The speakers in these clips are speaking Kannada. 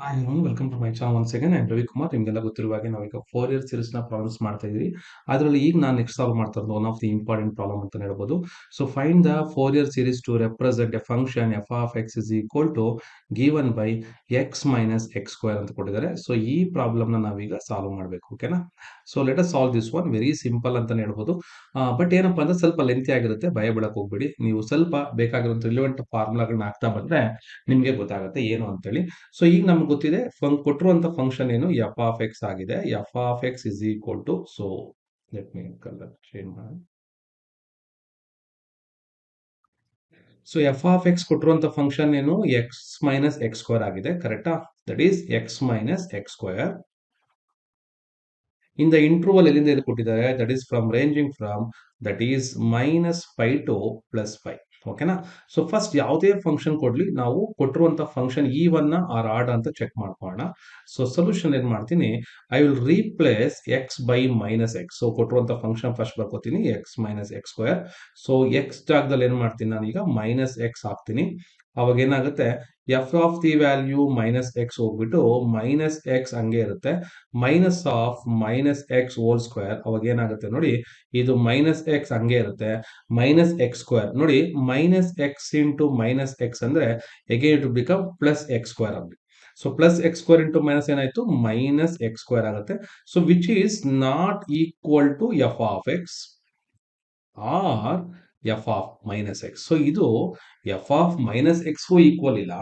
Hi everyone, welcome to my channel once again. I Ravikumar. ನಿಮಗೆಲ್ಲ ಗೊತ್ತಿರುವ ಹಾಗೆ ನಾವೀಗ 4 ಇಯರ್ ಸೀರೀಸ್ನ ಪ್ರಾಬ್ಲಮ್ಸ್ ಮಾಡ್ತಾ ಇದ್ದೀವಿ. ಅದರಲ್ಲಿ ಈಗ ನಾನು ನೆಕ್ಸ್ಟ್ ಸಾಲ್ವ್ ಮಾಡ್ತಾ ಇರೋದು one of the important problem ಅಂತ ಹೇಳ್ಬೋದು. So find the 4 Fourier series to represent a function f of X is equal to given by x minus X square ಅಂತ ಕೊಟ್ಟಿದ್ದಾರೆ. ಸೊ ಈ ಪ್ರಾಬ್ಲಮ್ನ ನಾವೀಗ ಸಾಲ್ವ್ ಮಾಡಬೇಕು. ಓಕೆನಾ? So let us solve this one. Very simple ಅಂತಾನೆ ಹೇಳ್ಬೋದು. ಬಟ್ ಏನಪ್ಪಾ ಅಂದ್ರೆ ಸ್ವಲ್ಪ ಲೆಂತಿ ಆಗಿರುತ್ತೆ, ಭಯ ಬೀಳಕ್ ಹೋಗ್ಬೇಡಿ. ನೀವು ಸ್ವಲ್ಪ ಬೇಕಾಗಿರುವಂತ ರಿಲೆವೆಂಟ್ ಫಾರ್ಮುಲಾಗಳನ್ನ ಹಾಕ್ತಾ ಬಂದ್ರೆ ನಿಮ್ಗೆ ಗೊತ್ತಾಗುತ್ತೆ ಏನು ಅಂತೇಳಿ. ಸೊ ಈಗ ನಮ್ಗೆ ಗೊತ್ತಿದೆ ಕೊಟ್ಟಿರುವಂತ ಫಂಕ್ಷನ್ ಏನು ಎಫ್ ಆಫ್ ಎಕ್ಸ್ ಆಗಿದೆ. F of X is equal to, so let me colour change ಮಾಡಿ. ಸೊ ಎಫ್ ಆಫ್ ಎಕ್ಸ್ ಕೊಟ್ಟಿರುವಂತ ಫಂಕ್ಷನ್ ಏನು ಎಕ್ಸ್ ಮೈನಸ್ ಎಕ್ಸ್ ಸ್ಕ್ವೇರ್ ಆಗಿದೆ. ಕರೆಕ್ಟಾ? That is X minus X square in the interval ಎಲ್ಲಿಂದ ಎಲ್ಲಿ ಕೊಟ್ಟಿದ್ದಾರೆ, that is from ranging from that is -π to +π. ಓಕೆನಾ? ಸೊ ಫಸ್ಟ್ ಯಾವುದೇ ಫಂಕ್ಷನ್ ಕೊಡ್ಲಿ, ನಾವು ಕೊಟ್ಟಿರುವಂತ ಫಂಕ್ಷನ್ ಈವನ್ನ ಆರ್ ಆಡ್ ಅಂತ ಚೆಕ್ ಮಾಡ್ಕೊಳ್ಳೋಣ. ಸೊ ಸೊಲ್ಯೂಷನ್ ಏನ್ ಮಾಡ್ತೀನಿ, I will replace X by minus X. So ಕೊಟ್ಟಿರುವಂತ ಫಂಕ್ಷನ್ ಫಸ್ಟ್ ಬರ್ಕೋತೀನಿ X minus X square. So X ಜಾಗದಲ್ಲಿ ಏನ್ ಮಾಡ್ತೀನಿ, ನಾನೀಗ ಮೈನಸ್ ಎಕ್ಸ್ ಹಾಕ್ತೀನಿ. ಅವಾಗ ಏನಾಗುತ್ತೆ, F of the value minus X ಹೋಗ್ಬಿಟ್ಟು ಮೈನಸ್ ಎಕ್ಸ್ ಹಂಗೆ ಇರುತ್ತೆ. Minus of minus X whole square ಅವಾಗ ಏನಾಗುತ್ತೆ ನೋಡಿ, ಇದು ಮೈನಸ್ ಎಕ್ಸ್ ಹಂಗೆ ಇರುತ್ತೆ. ಮೈನಸ್ ಎಕ್ಸ್ ಸ್ಕ್ವೇರ್ ನೋಡಿ, minus X into minus X ಅಂದ್ರೆ again it become plus X square ಆಗುತ್ತೆ. So plus X square into minus ಏನಾಯ್ತು, ಮೈನಸ್ ಎಕ್ಸ್ ಸ್ಕ್ವೇರ್ ಆಗುತ್ತೆ. So which is not equal to F of X or F of minus X. So ಇದು ಎಫ್ ಆಫ್ ಮೈನಸ್ ಎಕ್ಸ್ಗೂ ಈಕ್ವಲ್ ಇಲ್ಲ,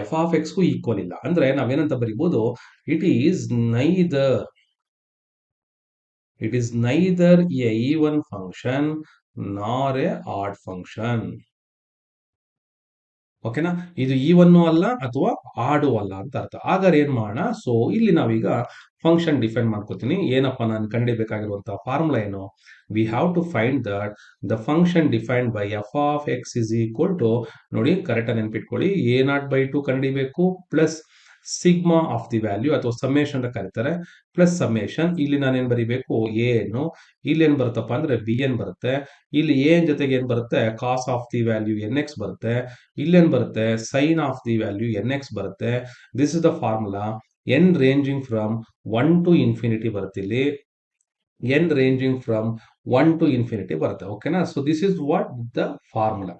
ಎಫ್ ಆಫ್ ಎಕ್ಸ್ಗೂ ಈಕ್ವಲ್ ಇಲ್ಲ. ಅಂದ್ರೆ ನಾವೇನಂತ ಬರೀಬಹುದು, it is neither it is neither a even function nor a odd function. ಓಕೆನಾ? ಇದು ಈವನ್ನು ಅಲ್ಲ ಅಥವಾ ಆಡು ಅಲ್ಲ ಅಂತ ಅರ್ಥ. ಹಾಗಾದ್ರೆ ಏನ್ ಮಾಡೋಣ, ಸೊ ಇಲ್ಲಿ ನಾವೀಗ ಫಂಕ್ಷನ್ ಡಿಫೈನ್ ಮಾಡ್ಕೋತೀನಿ. ಏನಪ್ಪಾ ನಾನು ಕಂಡಿಬೇಕಾಗಿರುವಂತಹ ಫಾರ್ಮುಲಾ ಏನು, we have to find that the function defined by F of X is equal to, ನೋಡಿ ಕರೆಕ್ಟ್ ಆಗಿ ನೆನ್ಪಿಟ್ಕೊಳ್ಳಿ, a0/2 ಕಂಡಿಬೇಕು plus sigma of the value ಅಥವಾ ಸಮೇಶನ್ ಅಂತ ಕರೀತಾರೆ, ಪ್ಲಸ್ ಸಮೇಶನ್. ಇಲ್ಲಿ ನಾನೇನ್ ಬರಿಬೇಕು, ಎ ಏನು, ಇಲ್ಲಿ ಏನ್ ಬರುತ್ತಪ್ಪ ಅಂದ್ರೆ ಬಿ ಎನ್ ಬರುತ್ತೆ. ಇಲ್ಲಿ ಎನ್ ಜೊತೆಗೆ ಏನ್ ಬರುತ್ತೆ, cos of the value N X ಬರುತ್ತೆ. ಇಲ್ಲೇನ್ ಬರುತ್ತೆ, sine of the value N X ಬರುತ್ತೆ. This is the formula. N ranging from 1 to infinity ಬರುತ್ತೆ ಇಲ್ಲಿ. N ranging from 1 to infinity ಬರುತ್ತೆ. ಓಕೆನಾ? So this is what the formula.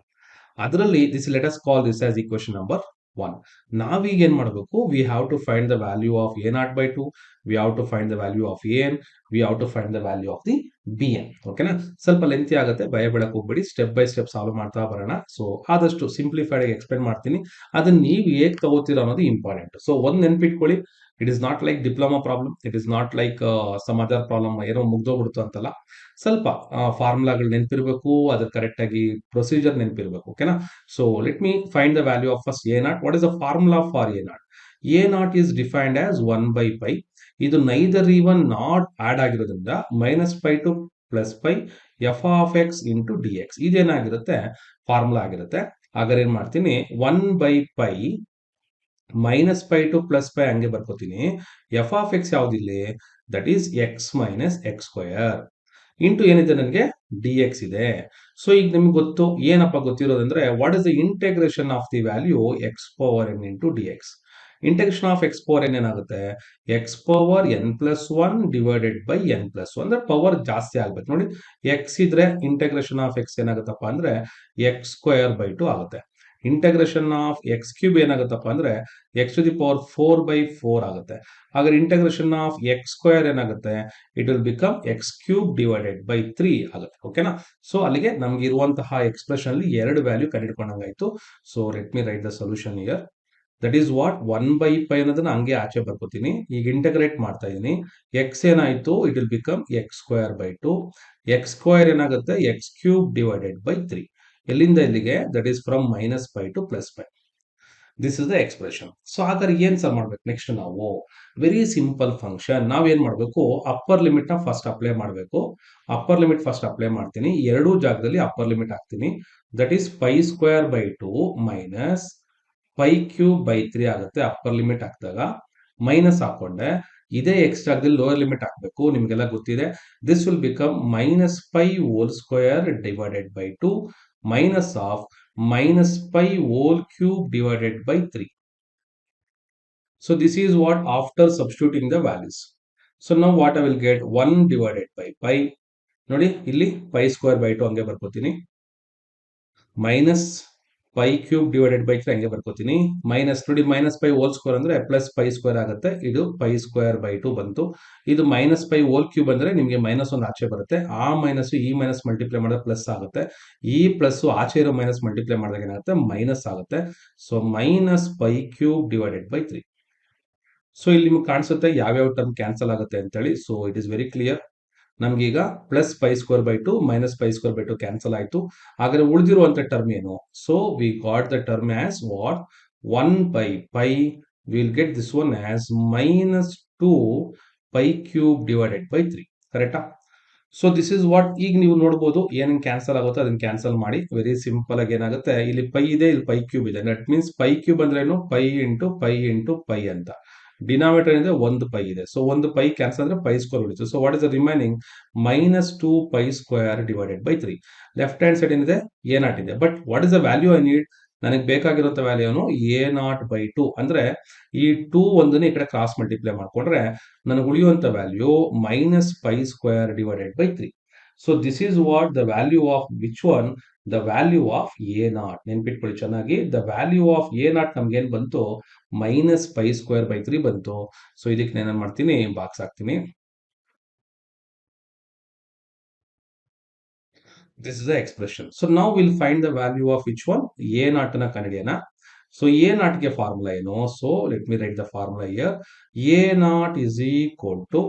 ಅದರಲ್ಲಿ this let us call this as equation number 1. ನಾವೀಗ ಏನ್ ಮಾಡಬೇಕು, we have to find the value of a0/2, we have to find the value of an, we have to find the value of the bn. ಓಕೆನಾ? ಸ್ವಲ್ಪ ಲೆಂತಿ ಆಗುತ್ತೆ, ಭಯ ಬೀಳಕ್ ಹೋಗ್ಬೇಡಿ, ಸ್ಟೆಪ್ ಬೈ ಸ್ಟೆಪ್ ಸಾಲ್ವ್ ಮಾಡ್ತಾ ಬರೋಣ. ಸೊ ಆದಷ್ಟು ಸಿಂಪ್ಲಿಫೈಡ್ ಆಗಿ ಎಕ್ಸ್ಪ್ಲೇನ್ ಮಾಡ್ತೀನಿ, ಅದನ್ನ ನೀವು ಹೇಗೆ ತಗೋತೀರ ಅನ್ನೋದು ಇಂಪಾರ್ಟೆಂಟ್. ಸೊ ಒಂದ್ ನೆನ್ಪಿಟ್ಕೊಳ್ಳಿ, it is not like diploma problem, it is not like some other problem ಏನೋ ಮುಗ್ದೋಗ್ಬಿಡ್ತು ಅಂತಲ್ಲ. ಸ್ವಲ್ಪ ಫಾರ್ಮುಲಾಗಳು ನೆನಪಿರ್ಬೇಕು, ಅದು ಕರೆಕ್ಟ್ ಆಗಿ ಪ್ರೊಸೀಜರ್ ನೆನಪಿರ್ಬೇಕು. ಓಕೆನಾ? So let me find the value of first a0. What is the formula for a0? a0 is defined as 1/π. ಇದು ನೈದರ್ ಈವನ್ ನಾಟ್ ಆಡ್ ಆಗಿರೋದ್ರಿಂದ -π to +π F of X into D X ಇದೇನಾಗಿರುತ್ತೆ, ಫಾರ್ಮುಲಾ ಆಗಿರುತ್ತೆ. ಹಾಗಾದ್ರೆ ಏನ್ ಮಾಡ್ತೀನಿ, 1/π -π to +π ಹಂಗೆ ಬರ್ಕೋತೀನಿ. ಎಫ್ ಆಫ್ ಎಕ್ಸ್ ಯಾವ್ದಿಲ್ಲಿ, that is X minus X square into ಏನಿದೆ ನನಗೆ, ಡಿ ಎಕ್ಸ್ ಇದೆ. ಸೊ ಈಗ ನಿಮ್ಗೆ ಗೊತ್ತು, ಏನಪ್ಪ ಗೊತ್ತಿರೋದಂದ್ರೆ, what is the integration of the value X power N into D X. Integration of X power N ಏನಾಗುತ್ತೆ, X power n+1 divided by n+1. ಅಂದ್ರೆ ಪವರ್ ಜಾಸ್ತಿ ಆಗ್ಬೇಕು ನೋಡಿ. ಎಕ್ಸ್ ಇದ್ರೆ ಇಂಟೆಗ್ರೇಷನ್ ಆಫ್ ಎಕ್ಸ್ ಏನಾಗುತ್ತಪ್ಪ ಅಂದ್ರೆ x²/2 ಆಗುತ್ತೆ. ಇಂಟೆಗ್ರೇಷನ್ ಆಫ್ ಎಕ್ಸ್ ಕ್ಯೂಬ್ ಏನಾಗುತ್ತಪ್ಪ ಅಂದ್ರೆ x⁴/4 ಆಗುತ್ತೆ. ಹಾಗಾದ್ರೆ ಇಂಟೆಗ್ರೇಷನ್ ಆಫ್ ಎಕ್ಸ್ ಸ್ಕ್ವೇರ್ ಏನಾಗುತ್ತೆ, it will become x³ divided by 3 ಆಗುತ್ತೆ. ಓಕೆನಾ? ಸೊ ಅಲ್ಲಿಗೆ ನಮ್ಗೆ ಇರುವಂತಹ ಎಕ್ಸ್ಪ್ರೆಷನ್ ಅಲ್ಲಿ ಎರಡು ವ್ಯಾಲ್ಯೂ ಕಂಡುಹಿಡ್ಕೊಂಡಂಗಾಯ್ತು. So let me write the solution here. That is what 1/π ಅನ್ನೋದನ್ನ ಹಂಗೆ ಆಚೆ ಬರ್ಕೋತೀನಿ. ಈಗ ಇಂಟಗ್ರೇಟ್ ಮಾಡ್ತಾ ಇದೀನಿ. ಎಕ್ಸ್ ಏನಾಯ್ತು, it will become x²/2. x² ಏನಾಗುತ್ತೆ, x³ ಡಿವೈಡೆಡ್ ಬೈ 3. ಎಲ್ಲಿಂದ ಎಲ್ಲಿಗೆ, that is from -π to +π. This is the expression. So ಹಾಗಾದ್ರೆ ಏನ್ ಸರ್ ಮಾಡ್ಬೇಕು ನೆಕ್ಸ್ಟ್ ನಾವು, ವೆರಿ ಸಿಂಪಲ್ ಫಂಕ್ಷನ್. ನಾವೇನ್ ಮಾಡ್ಬೇಕು, ಅಪ್ಪರ್ ಲಿಮಿಟ್ ನ ಫಸ್ಟ್ ಅಪ್ಲೈ ಮಾಡಬೇಕು. ಅಪ್ಪರ್ ಲಿಮಿಟ್ ಫಸ್ಟ್ ಅಪ್ಲೈ ಮಾಡ್ತೀನಿ, ಎರಡೂ ಜಾಗದಲ್ಲಿ ಅಪ್ಪರ್ ಲಿಮಿಟ್ ಹಾಕ್ತೀನಿ. ದಟ್ ಈಸ್ π²/2 ಮೈನಸ್ π³/3 ಆಗುತ್ತೆ. ಅಪ್ಪರ್ ಲಿಮಿಟ್ ಹಾಕಿದಾಗ ಮೈನಸ್ ಹಾಕೊಂಡೆ, ಇದೇ ಎಕ್ಸ್ ಜಾಗದಲ್ಲಿ ಲೋಯರ್ ಲಿಮಿಟ್ ಹಾಕಬೇಕು. ನಿಮ್ಗೆಲ್ಲ ಗೊತ್ತಿದೆ, this will become -π² divided by 2 minus of -π³ divided by 3. So this is what after substituting the values. So now what I will get 1 divided by pi. ನೋಡಿ ಇಲ್ಲಿ pi square by 2 ಹಂಗೆ ಬರ್ಕೋತೀನಿ. Minus pi cube divided by 3 ಹಂಗೆ ಬರ್ಕೋತೀನಿ. ಮೈನಸ್ ನೋಡಿ ಮೈನಸ್ ಪೈ ಹೋಲ್ ಸ್ಕ್ವೇರ್ ಅಂದ್ರೆ ಪ್ಲಸ್ ಪೈ ಸ್ಕ್ವೇರ್ ಆಗುತ್ತೆ. ಇದು ಪೈ ಸ್ಕ್ವೇರ್ ಬೈ 2 ಬಂತು. ಇದು ಮೈನಸ್ ಪೈ ಹೋಲ್ ಕ್ಯೂಬ್ ಅಂದ್ರೆ ನಿಮಗೆ ಮೈನಸ್ ಒಂದು ಆಚೆ ಬರುತ್ತೆ. ಆ ಮೈನಸ್ ಈ ಮೈನಸ್ ಮಲ್ಟಿಪ್ಲೈ ಮಾಡಿದ್ರೆ ಪ್ಲಸ್ ಆಗುತ್ತೆ. ಈ ಪ್ಲಸ್ ಆಚೆ ಇರೋ ಮೈನಸ್ ಮಲ್ಟಿಪ್ಲೈ ಮಾಡಿದಾಗ ಏನಾಗುತ್ತೆ ಮೈನಸ್ ಆಗುತ್ತೆ. So minus pi cube divided by 3. So ಇಲ್ಲಿ ನಿಮ್ಗೆ ಕಾಣಿಸುತ್ತೆ ಯಾವ್ಯಾವ ಟರ್ಮ್ ಕ್ಯಾನ್ಸಲ್ ಆಗುತ್ತೆ ಅಂತೇಳಿ. So it is very clear. ನಮ್ಗೀಗ plus pi square by 2 minus pi square by 2 cancel ಆಯ್ತು. ಹಾಗಾದ್ರೆ ಉಳಿದಿರುವಂತ ಟರ್ಮ್ ಏನು? So we got the term as what 1 by pi. Will get this one as minus 2 pi cube divided by 3. ಕರೆಕ್ಟಾ? So this is what. ಈಗ ನೀವು ನೋಡಬಹುದು ಏನೇನು ಕ್ಯಾನ್ಸಲ್ ಆಗುತ್ತೋ ಅದನ್ನ ಕ್ಯಾನ್ಸಲ್ ಮಾಡಿ. ವೆರಿ ಸಿಂಪಲ್ ಆಗಿ ಏನಾಗುತ್ತೆ, ಇಲ್ಲಿ ಪೈ ಇದೆ, ಇಲ್ಲಿ ಪೈ ಕ್ಯೂಬ್ ಇದೆ. ದಟ್ ಮೀನ್ಸ್ ಪೈ ಕ್ಯೂಬ್ ಅಂದ್ರೆ ಏನು? Pi into pi into pi ಅಂತ. ಡಿನಾಮಿನೇಟರ್ ಇದೆ, ಒಂದು ಪೈ ಇದೆ. ಸೊ ಒಂದು ಪೈ ಕ್ಯಾನ್ಸಲ್ ಅಂದ್ರೆ ಪೈ ಸ್ಕ್ವೇರ್ ಉಳಿತು. So what is the remaining? Minus 2 pi square divided by 3. Left hand side ಏನಿದೆ? ಎ ನಾಟ್ ಇದೆ. But what is the value I need? ನನಗೆ ಬೇಕಾಗಿರುವಂತ ವ್ಯಾಲ್ಯೂನು ಎ ನಾಟ್ ಬೈ 2. ಅಂದ್ರೆ ಈ 2 ಒಂದನ್ನ ಈ ಕಡೆ ಕ್ರಾಸ್ ಮಲ್ಟಿಪ್ಲೈ ಮಾಡ್ಕೊಂಡ್ರೆ ನನಗೆ ಉಳಿಯುವಂತ value minus pi square divided by 3. So this is what the value of which one? The value of A naught. ನೆನ್ಪಿಟ್ಕೊಳ್ಳಿ ಚೆನ್ನಾಗಿ. The value of A naught ನಮ್ಗೆ ಏನ್ ಬಂತು? ಮೈನಸ್ ಪೈ ಸ್ಕ್ವೇರ್ ಬೈ 3 ಬಂತು. ಸೊ ಇದಕ್ಕೆ ನಾನು ಮಾಡ್ತೀನಿ, ಬಾಕ್ಸ್ ಹಾಕ್ತೀನಿ. This is the expression. So now we'll find the value of which one? A naught na ಕಂಡುಹಿಡಿಯೋಣ. So A naught ಗೆ ಫಾರ್ಮುಲಾ ಏನು? So let me write the formula here. A naught is equal to,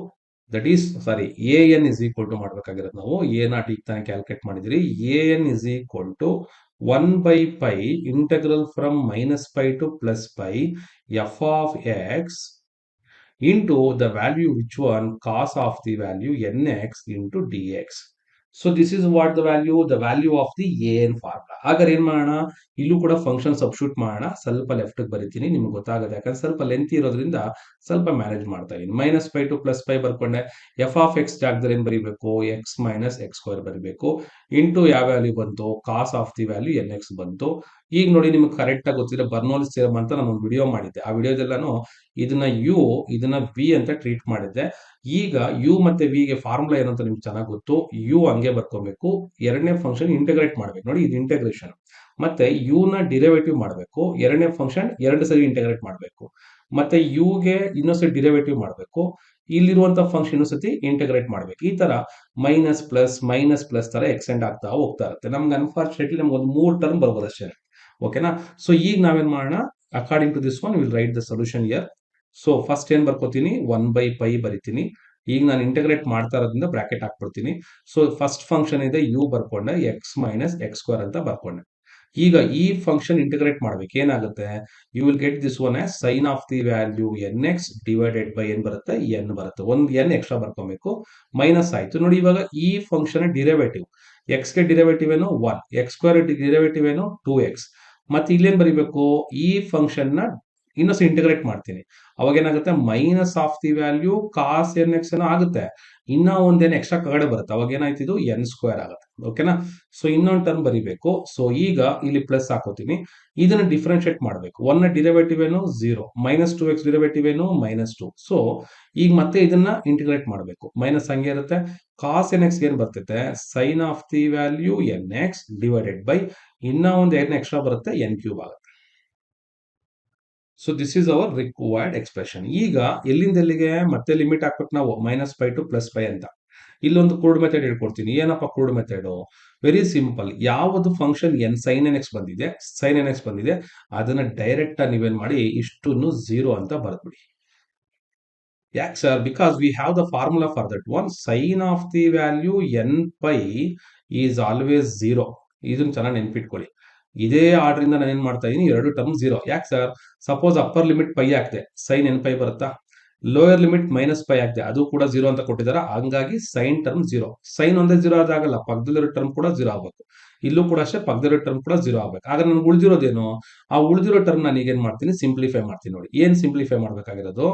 that is sorry, AN is equal to ಮಾಡಬೇಕಾಗಿರೋದು ನಾವು. A naught ಈಗ ತಾನೇ ಕ್ಯಾಲ್ಕುಲೇಟ್ ಮಾಡಿದಿರಿ. AN is equal to 1 by pi integral from minus pi to plus pi f of x into the value which one? Cos of the value nx into dx. So this is what the value of the N formula. ಹಾಗಾದ್ರೆ ಏನ್ ಮಾಡೋಣ? ಇಲ್ಲೂ ಕೂಡ ಫಂಕ್ಷನ್ ಸಬ್ಸ್ಟಿಟ್ಯೂಟ್ ಮಾಡೋಣ. ಸ್ವಲ್ಪ ಲೆಫ್ಟ್ ಬರೀತೀನಿ, ನಿಮ್ಗೆ ಗೊತ್ತಾಗುತ್ತೆ. ಯಾಕಂದ್ರೆ ಸ್ವಲ್ಪ ಲೆಂತ್ ಇರೋದ್ರಿಂದ ಸ್ವಲ್ಪ ಮ್ಯಾನೇಜ್ ಮಾಡ್ತಾ ಇದೀನಿ. Minus pi to plus pi ಬರ್ಕೊಂಡೆ. ಎಫ್ ಆಫ್ ಎಕ್ಸ್ ಜಾಗದಲ್ಲಿ ಏನ್ ಬರೀಬೇಕು? ಎಕ್ಸ್ ಮೈನಸ್ ಎಕ್ಸ್ ಸ್ಕ್ವೇರ್ ಬರೀಬೇಕು. ಇಂಟು ಯಾವ ವ್ಯಾಲ್ಯೂ ಬಂತು? Cos of the value N X ಬಂತು. ಈಗ ನೋಡಿ ನಿಮ್ಗೆ ಕರೆಕ್ಟ್ ಆಗಿ ಗೊತ್ತಿಲ್ಲ, ಬರ್ನೌಲಿಸ್ ಥಿಯರಮ್ ಅಂತ ನಾನು ಒಂದು ವಿಡಿಯೋ ಮಾಡಿದ್ದೆ. ಆ ವಿಡಿಯೋದೆಲ್ಲಾನು ಇದನ್ನ ಯು ಇದನ್ನ ವಿ ಅಂತ ಟ್ರೀಟ್ ಮಾಡಿದ್ದೆ. ಈಗ ಯು ಮತ್ತೆ ವಿ ಗೆ ಫಾರ್ಮುಲಾ ಏನಂತ ನಿಮ್ಗೆ ಚೆನ್ನಾಗಿ ಗೊತ್ತು. ಯು ಹಂಗೆ ಬರ್ಕೋಬೇಕು, ಎರಡನೇ ಫಂಕ್ಷನ್ ಇಂಟಿಗ್ರೇಟ್ ಮಾಡ್ಬೇಕು. ನೋಡಿ ಇದು ಇಂಟಿಗ್ರೇಷನ್. ಮತ್ತೆ ಯು ನ ಡಿರೈವೇಟಿವ್ ಮಾಡಬೇಕು, ಎರಡನೇ ಫಂಕ್ಷನ್ ಎರಡು ಸರಿ ಇಂಟಿಗ್ರೇಟ್ ಮಾಡಬೇಕು. ಮತ್ತೆ ಯು ಗೆ ಇನ್ನೊಂದ್ಸತಿ ಡಿರೈವೇಟಿವ್ ಮಾಡಬೇಕು, ಇಲ್ಲಿರುವಂತ ಫಂಕ್ಷನ್ ಇನ್ನೊಂದ್ಸತಿ ಇಂಟಿಗ್ರೇಟ್ ಮಾಡ್ಬೇಕು. ಈ ತರ ಮೈನಸ್ ಪ್ಲಸ್ ತರ ಎಕ್ಸ್ಟೆಂಡ್ ಆಗ್ತಾ ಹೋಗ್ತಾ ಇರುತ್ತೆ. ನಮ್ಗೆ ಅನ್ಫಾರ್ಚುನೇಟ್ಲಿ ನಮ್ಗೆ ಒಂದು 3 ಟರ್ಮ್ ಬರ್ಬೋದು ಅಷ್ಟೇ. ಓಕೆನಾ? ಸೊ ಈಗ ನಾವೇನ್ ಮಾಡೋಣ? According to this one will write the solution here. So first ಏನ್ ಬರ್ಕೋತೀನಿ? 1 ಬೈ ಪೈ ಬರಿತೀನಿ. ಈಗ ನಾನು ಇಂಟಿಗ್ರೇಟ್ ಮಾಡ್ತಾ ಇರೋದ್ರಿಂದ ಬ್ರಾಕೆಟ್ ಹಾಕ್ಬಿಡ್ತೀನಿ. ಸೊ ಫಸ್ಟ್ ಫಂಕ್ಷನ್ ಇದೆ ಯು ಬರ್ಕೊಂಡೆ, ಎಕ್ಸ್ ಮೈನಸ್ ಎಕ್ಸ್ ಸ್ಕ್ವೇರ್ ಅಂತ ಬರ್ಕೊಂಡೆ. ಈಗ ಈ ಫಂಕ್ಷನ್ ಇಂಟಿಗ್ರೇಟ್ ಮಾಡ್ಬೇಕು. ಏನಾಗುತ್ತೆ? You will get this one as sine of the value N X divided by ಏನ್ ಬರುತ್ತೆ? ಎನ್ ಬರುತ್ತೆ. ಒಂದು ಎನ್ ಎಕ್ಸ್ಟ್ರಾ ಬರ್ಕೊಬೇಕು. ಮೈನಸ್ ಆಯ್ತು. ನೋಡಿ ಇವಾಗ ಈ ಫಂಕ್ಷನ್ ಡಿರೈವೇಟಿವ್, ಎಕ್ಸ್ ಗೆ ಡಿರೈವೇಟಿವ್ ಏನು? 1, ಎಕ್ಸ್ ಸ್ಕ್ವೇರ್ ಡಿರೈವೇಟಿವ್ ಏನು? 2x. ಮತ್ತೆ ಇಲ್ಲೇನ್ ಬರೀಬೇಕು? ಈ ಫಂಕ್ಷನ್ ನ ಇನ್ನೊಂದು ಇಂಟಿಗ್ರೇಟ್ ಮಾಡ್ತೀನಿ. ಅವಾಗ ಏನಾಗುತ್ತೆ? Minus of the value cos n x ಏನೋ ಆಗುತ್ತೆ. ಇನ್ನ ಒಂದೇನು ಎಕ್ಸ್ಟ್ರಾ ಕಡೆ ಬರುತ್ತೆ. ಅವಾಗ ಏನಾಯ್ತು? ಇದು ಎನ್ ಸ್ಕ್ವೇರ್ ಆಗುತ್ತೆ. ಓಕೆನಾ? ಸೊ ಇನ್ನೊಂದು ಟರ್ಮ್ ಬರೀಬೇಕು. ಸೊ ಈಗ ಇಲ್ಲಿ ಪ್ಲಸ್ ಹಾಕೋತೀನಿ. ಇದನ್ನ ಡಿಫ್ರೆನ್ಶಿಯೇಟ್ ಮಾಡಬೇಕು. 1 ನ ಡಿರೈವೇಟಿವ್ ಏನು? 0. ಮೈನಸ್ 2x ಡಿರೈವೇಟಿವ್ ಏನು? -2. ಸೊ ಈಗ ಮತ್ತೆ ಇದನ್ನ ಇಂಟಿಗ್ರೇಟ್ ಮಾಡಬೇಕು. ಮೈನಸ್ ಹಂಗೆ ಇರುತ್ತೆ. ಕಾಸ್ ಎನ್ ಎಕ್ಸ್ ಏನ್ ಬರ್ತೈತೆ? Sine of the value N X divided by ಇನ್ನ ಒಂದು ಏನ್ ಎಕ್ಸ್ಟ್ರಾ ಬರುತ್ತೆ? ಎನ್ ಕ್ಯೂಬ್ ಆಗುತ್ತೆ. So this is our required expression. ಈಗ ಎಲ್ಲಿಂದ ಎಲ್ಲಿಗೆ ಮತ್ತೆ ಲಿಮಿಟ್ ಹಾಕ್ಬೇಕು ನಾವು? Minus pi to plus pi ಅಂತ. ಇಲ್ಲೊಂದು ಕ್ರೂಡ್ ಮೆಥಡ್ ಹೇಳ್ಕೊಡ್ತೀನಿ. ಏನಪ್ಪ ಕ್ರೂಡ್ ಮೆಥಡ್? Very simple. ಯಾವುದು function N sine N X ಬಂದಿದೆ ಅದನ್ನ ಡೈರೆಕ್ಟ್ ಆಗಿ ನೀವೇನ್ ಮಾಡಿ ಇಷ್ಟನ್ನು 0 ಅಂತ ಬರ್ದ್ಬಿಡಿ. ಯಾಕೆ sir? Because we have the formula for that one. Sine of the value n pi is always 0. ಇದನ್ನ ಚೆನ್ನಾಗಿ ನೆನ್ಪಿಟ್ಕೊಳ್ಳಿ. ಇದೇ ಆರ್ಡರ್ ಇಂದ ನಾನು ಏನ್ ಮಾಡ್ತಾ ಇದೀನಿ? ಎರಡು ಟರ್ಮ್ 0. ಯಾಕೆ sir? Suppose upper limit pi ಹಾಕ್ದೆ, ಸೈನ್ ಎನ್ ಪೈ ಬರುತ್ತಾ? ಲೋಯರ್ ಲಿಮಿಟ್ ಮೈನಸ್ ಪೈ ಹಾಕ್ದೆ, ಅದು ಕೂಡ 0 ಅಂತ ಕೊಟ್ಟಿದ್ದಾರೆ. ಹಂಗಾಗಿ ಸೈನ್ ಟರ್ಮ್ 0. ಸೈನ್ ಒಂದೇ 0 ಆದಾಗಲ್ಲ, ಪಕ್ಕದಲ್ಲಿರೋ ಟರ್ಮ್ ಕೂಡ 0 ಆಗ್ಬೇಕು. ಇಲ್ಲೂ ಕೂಡ ಅಷ್ಟೇ, ಪಕ್ಕದಲ್ಲಿರೋ ಟರ್ಮ್ ಕೂಡ 0 ಆಗ್ಬೇಕು. ಆಗ ನನ್ಗೆ ಉಳಿದಿರೋದೇನು? ಆ ಉಳಿದಿರೋ ಟರ್ಮ್ ನಾನು ಈಗ ಏನ್ ಮಾಡ್ತೀನಿ? ಸಿಂಪ್ಲಿಫೈ ಮಾಡ್ತೀನಿ. ನೋಡಿ ಏನ್ ಸಿಂಪ್ಲಿಫೈ ಮಾಡ್ಬೇಕಾಗಿರೋದು?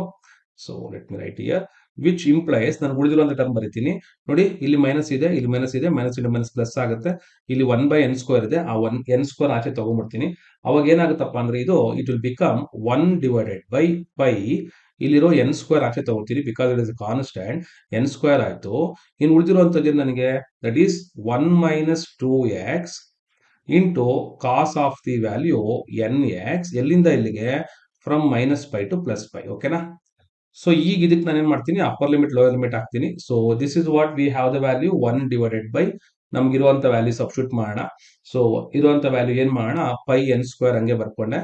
So let me write here. Which implies ನಾನು ಉಳಿದಿರುವಂತ ಟರ್ಮ್ ಬರೀತೀನಿ ನೋಡಿ. ಇಲ್ಲಿ ಮೈನಸ್ ಇದೆ, ಇಲ್ಲಿ ಮೈನಸ್ ಇದೆ, ಮೈನಸ್ ಇಂಟು ಮೈನಸ್ ಪ್ಲಸ್ ಆಗುತ್ತೆ. ಇಲ್ಲಿ 1/n² ಇದೆ, ಆ n² ಆಚೆ ತಗೊಂಡ್ಬಿಡ್ತೀನಿ. ಅವಾಗ ಏನಾಗುತ್ತಪ್ಪ ಅಂದ್ರೆ ಇದು ಇಟ್ ವಿಲ್ ಬಿಕಮ್ 1/π. ಇಲ್ಲಿರೋ n² ಆಚೆ ತಗೋತೀನಿ because it is constant. n² ಆಯ್ತು. ಇನ್ನು ಉಳಿದಿರುವಂತದ್ದು ನನಗೆ that is 1 - 2x into cos of the value nx. ಎಲ್ಲಿಂದ ಇಲ್ಲಿಗೆ? From -π to +π. ಓಕೆನಾ? ಸೊ ಈಗ ಇದಕ್ಕೆ ನಾನು ಏನ್ ಮಾಡ್ತೀನಿ, ಅಪ್ಪರ್ ಲಿಮಿಟ್ ಲೋಯರ್ ಲಿಮಿಟ್ ಹಾಕ್ತೀನಿ. So this is what we have the value 1/, ನಮ್ಗಿರುವಂತ ವ್ಯಾಲ್ಯೂ ಸಬ್ಸ್ಟಿಟ್ಯೂಟ್ ಮಾಡೋಣ. ಸೊ ಇರುವಂತ ವ್ಯಾಲ್ಯೂ ಏನ್ ಮಾಡೋಣ, πn² ಹಂಗೆ ಬರ್ಕೊಂಡೆ.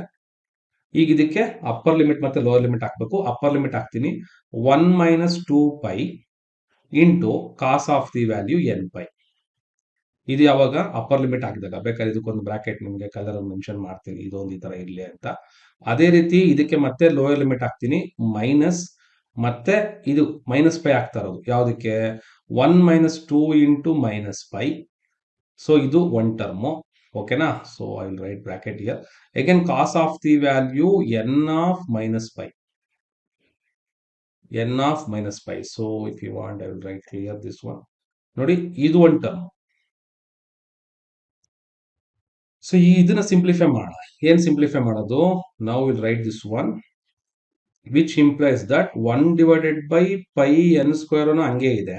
ಈಗ ಇದಕ್ಕೆ ಅಪ್ಪರ್ ಲಿಮಿಟ್ ಮತ್ತೆ ಲೋಯರ್ ಲಿಮಿಟ್ ಹಾಕ್ಬೇಕು. ಅಪ್ಪರ್ ಲಿಮಿಟ್ ಹಾಕ್ತೀನಿ 1 - 2π into cos of the value nπ. ಇದು ಯಾವಾಗ ಅಪ್ಪರ್ ಲಿಮಿಟ್ ಹಾಕಿದಾಗ. ಬೇಕಾದ್ರೆ ಇದಕ್ಕೊಂದು ಬ್ರಾಕೆಟ್ ನಿಮಗೆ ಕಲರ್ ಮೆನ್ಷನ್ ಮಾಡ್ತೀನಿ, ಇದೊಂದು ಈ ತರ ಇರ್ಲಿ ಅಂತ. ಅದೇ ರೀತಿ ಇದಕ್ಕೆ ಮತ್ತೆ ಲೋಯರ್ ಲಿಮಿಟ್ ಹಾಕ್ತೀನಿ ಮೈನಸ್, ಮತ್ತೆ ಇದು -π ಆಗ್ತಾ ಇರೋದು ಯಾವ್ದಕ್ಕೆ? 1 - 2 ಇಂಟು -π. ಸೊ ಇದು ಒನ್ ಟರ್ಮು. ಓಕೆನಾ? So I will write bracket here. Again cos of the value n of -π. So if you want I will write clear this one. ನೋಡಿ ಇದು ಒನ್ ಟರ್ಮ್. ಸೊ ಇದನ್ನ ಸಿಂಪ್ಲಿಫೈ ಮಾಡೋಣ. ಏನ್ ಸಿಂಪ್ಲಿಫೈ ಮಾಡೋದು? ನಾವು will write this one which implies that 1/πn² ಹಂಗೆ ಇದೆ.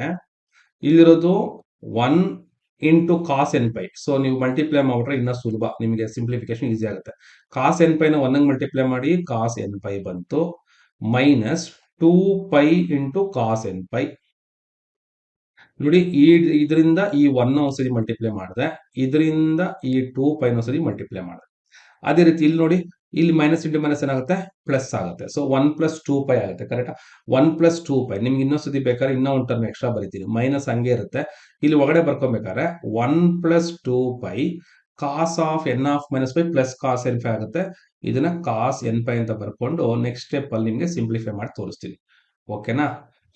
ಇಲ್ಲಿರೋದು 1 ಇಂಟು ಕಾಸ್ nπ. ಸೊ ನೀವು ಮಲ್ಟಿಪ್ಲೈ ಮಾಡ್ಬಿಟ್ರೆ ಇನ್ನ ಸುಲಭ, ನಿಮಗೆ ಸಿಂಪ್ಲಿಫಿಕೇಶನ್ ಈಸಿ ಆಗುತ್ತೆ. ಕಾಸ್ nπ ನ 1 ಮಲ್ಟಿಪ್ಲೈ ಮಾಡಿ ಕಾಸ್ nπ ಬಂತು, ಮೈನಸ್ 2π ಇಂಟು ಕಾಸ್ nπ. ನೋಡಿ ಇದರಿಂದ ಈ 1 ಒಂದ್ಸರಿ ಮಲ್ಟಿಪ್ಲೈ ಮಾಡಿದೆ, ಇದರಿಂದ ಈ 2π ಒಂದ್ಸರಿ ಮಲ್ಟಿಪ್ಲೈ ಮಾಡಿದೆ. ಅದೇ ರೀತಿ ಇಲ್ಲಿ ನೋಡಿ, ಇಲ್ಲಿ ಮೈನಸ್ ಇಂಟು ಮೈನಸ್ ಏನಾಗುತ್ತೆ? ಪ್ಲಸ್ ಆಗುತ್ತೆ. ಸೊ 1 + 2π ಆಗುತ್ತೆ. ಕರೆಕ್ಟಾ? 1 + 2π. ನಿಮ್ಗೆ ಇನ್ನೊಂದ್ಸತಿ ಬೇಕಾದ್ರೆ ಇನ್ನೂ ಒಂದು ಟರ್ಮ್ ಎಕ್ಸ್ಟ್ರಾ ಬರೀತೀನಿ, ಮೈನಸ್ ಹಂಗೆ ಇರುತ್ತೆ. ಇಲ್ಲಿ ಒಳಗಡೆ ಬರ್ಕೊಬೇಕಾದ್ರೆ 1 + 2π cos of n of -π plus cos nπ ಆಗುತ್ತೆ. ಇದನ್ನ ಕಾಸ್ nπ ಅಂತ ಬರ್ಕೊಂಡು ನೆಕ್ಸ್ಟ್ ಸ್ಟೆಪ್ ಅಲ್ಲಿ ನಿಮ್ಗೆ ಸಿಂಪ್ಲಿಫೈ ಮಾಡಿ ತೋರಿಸ್ತೀನಿ. ಓಕೆನಾ?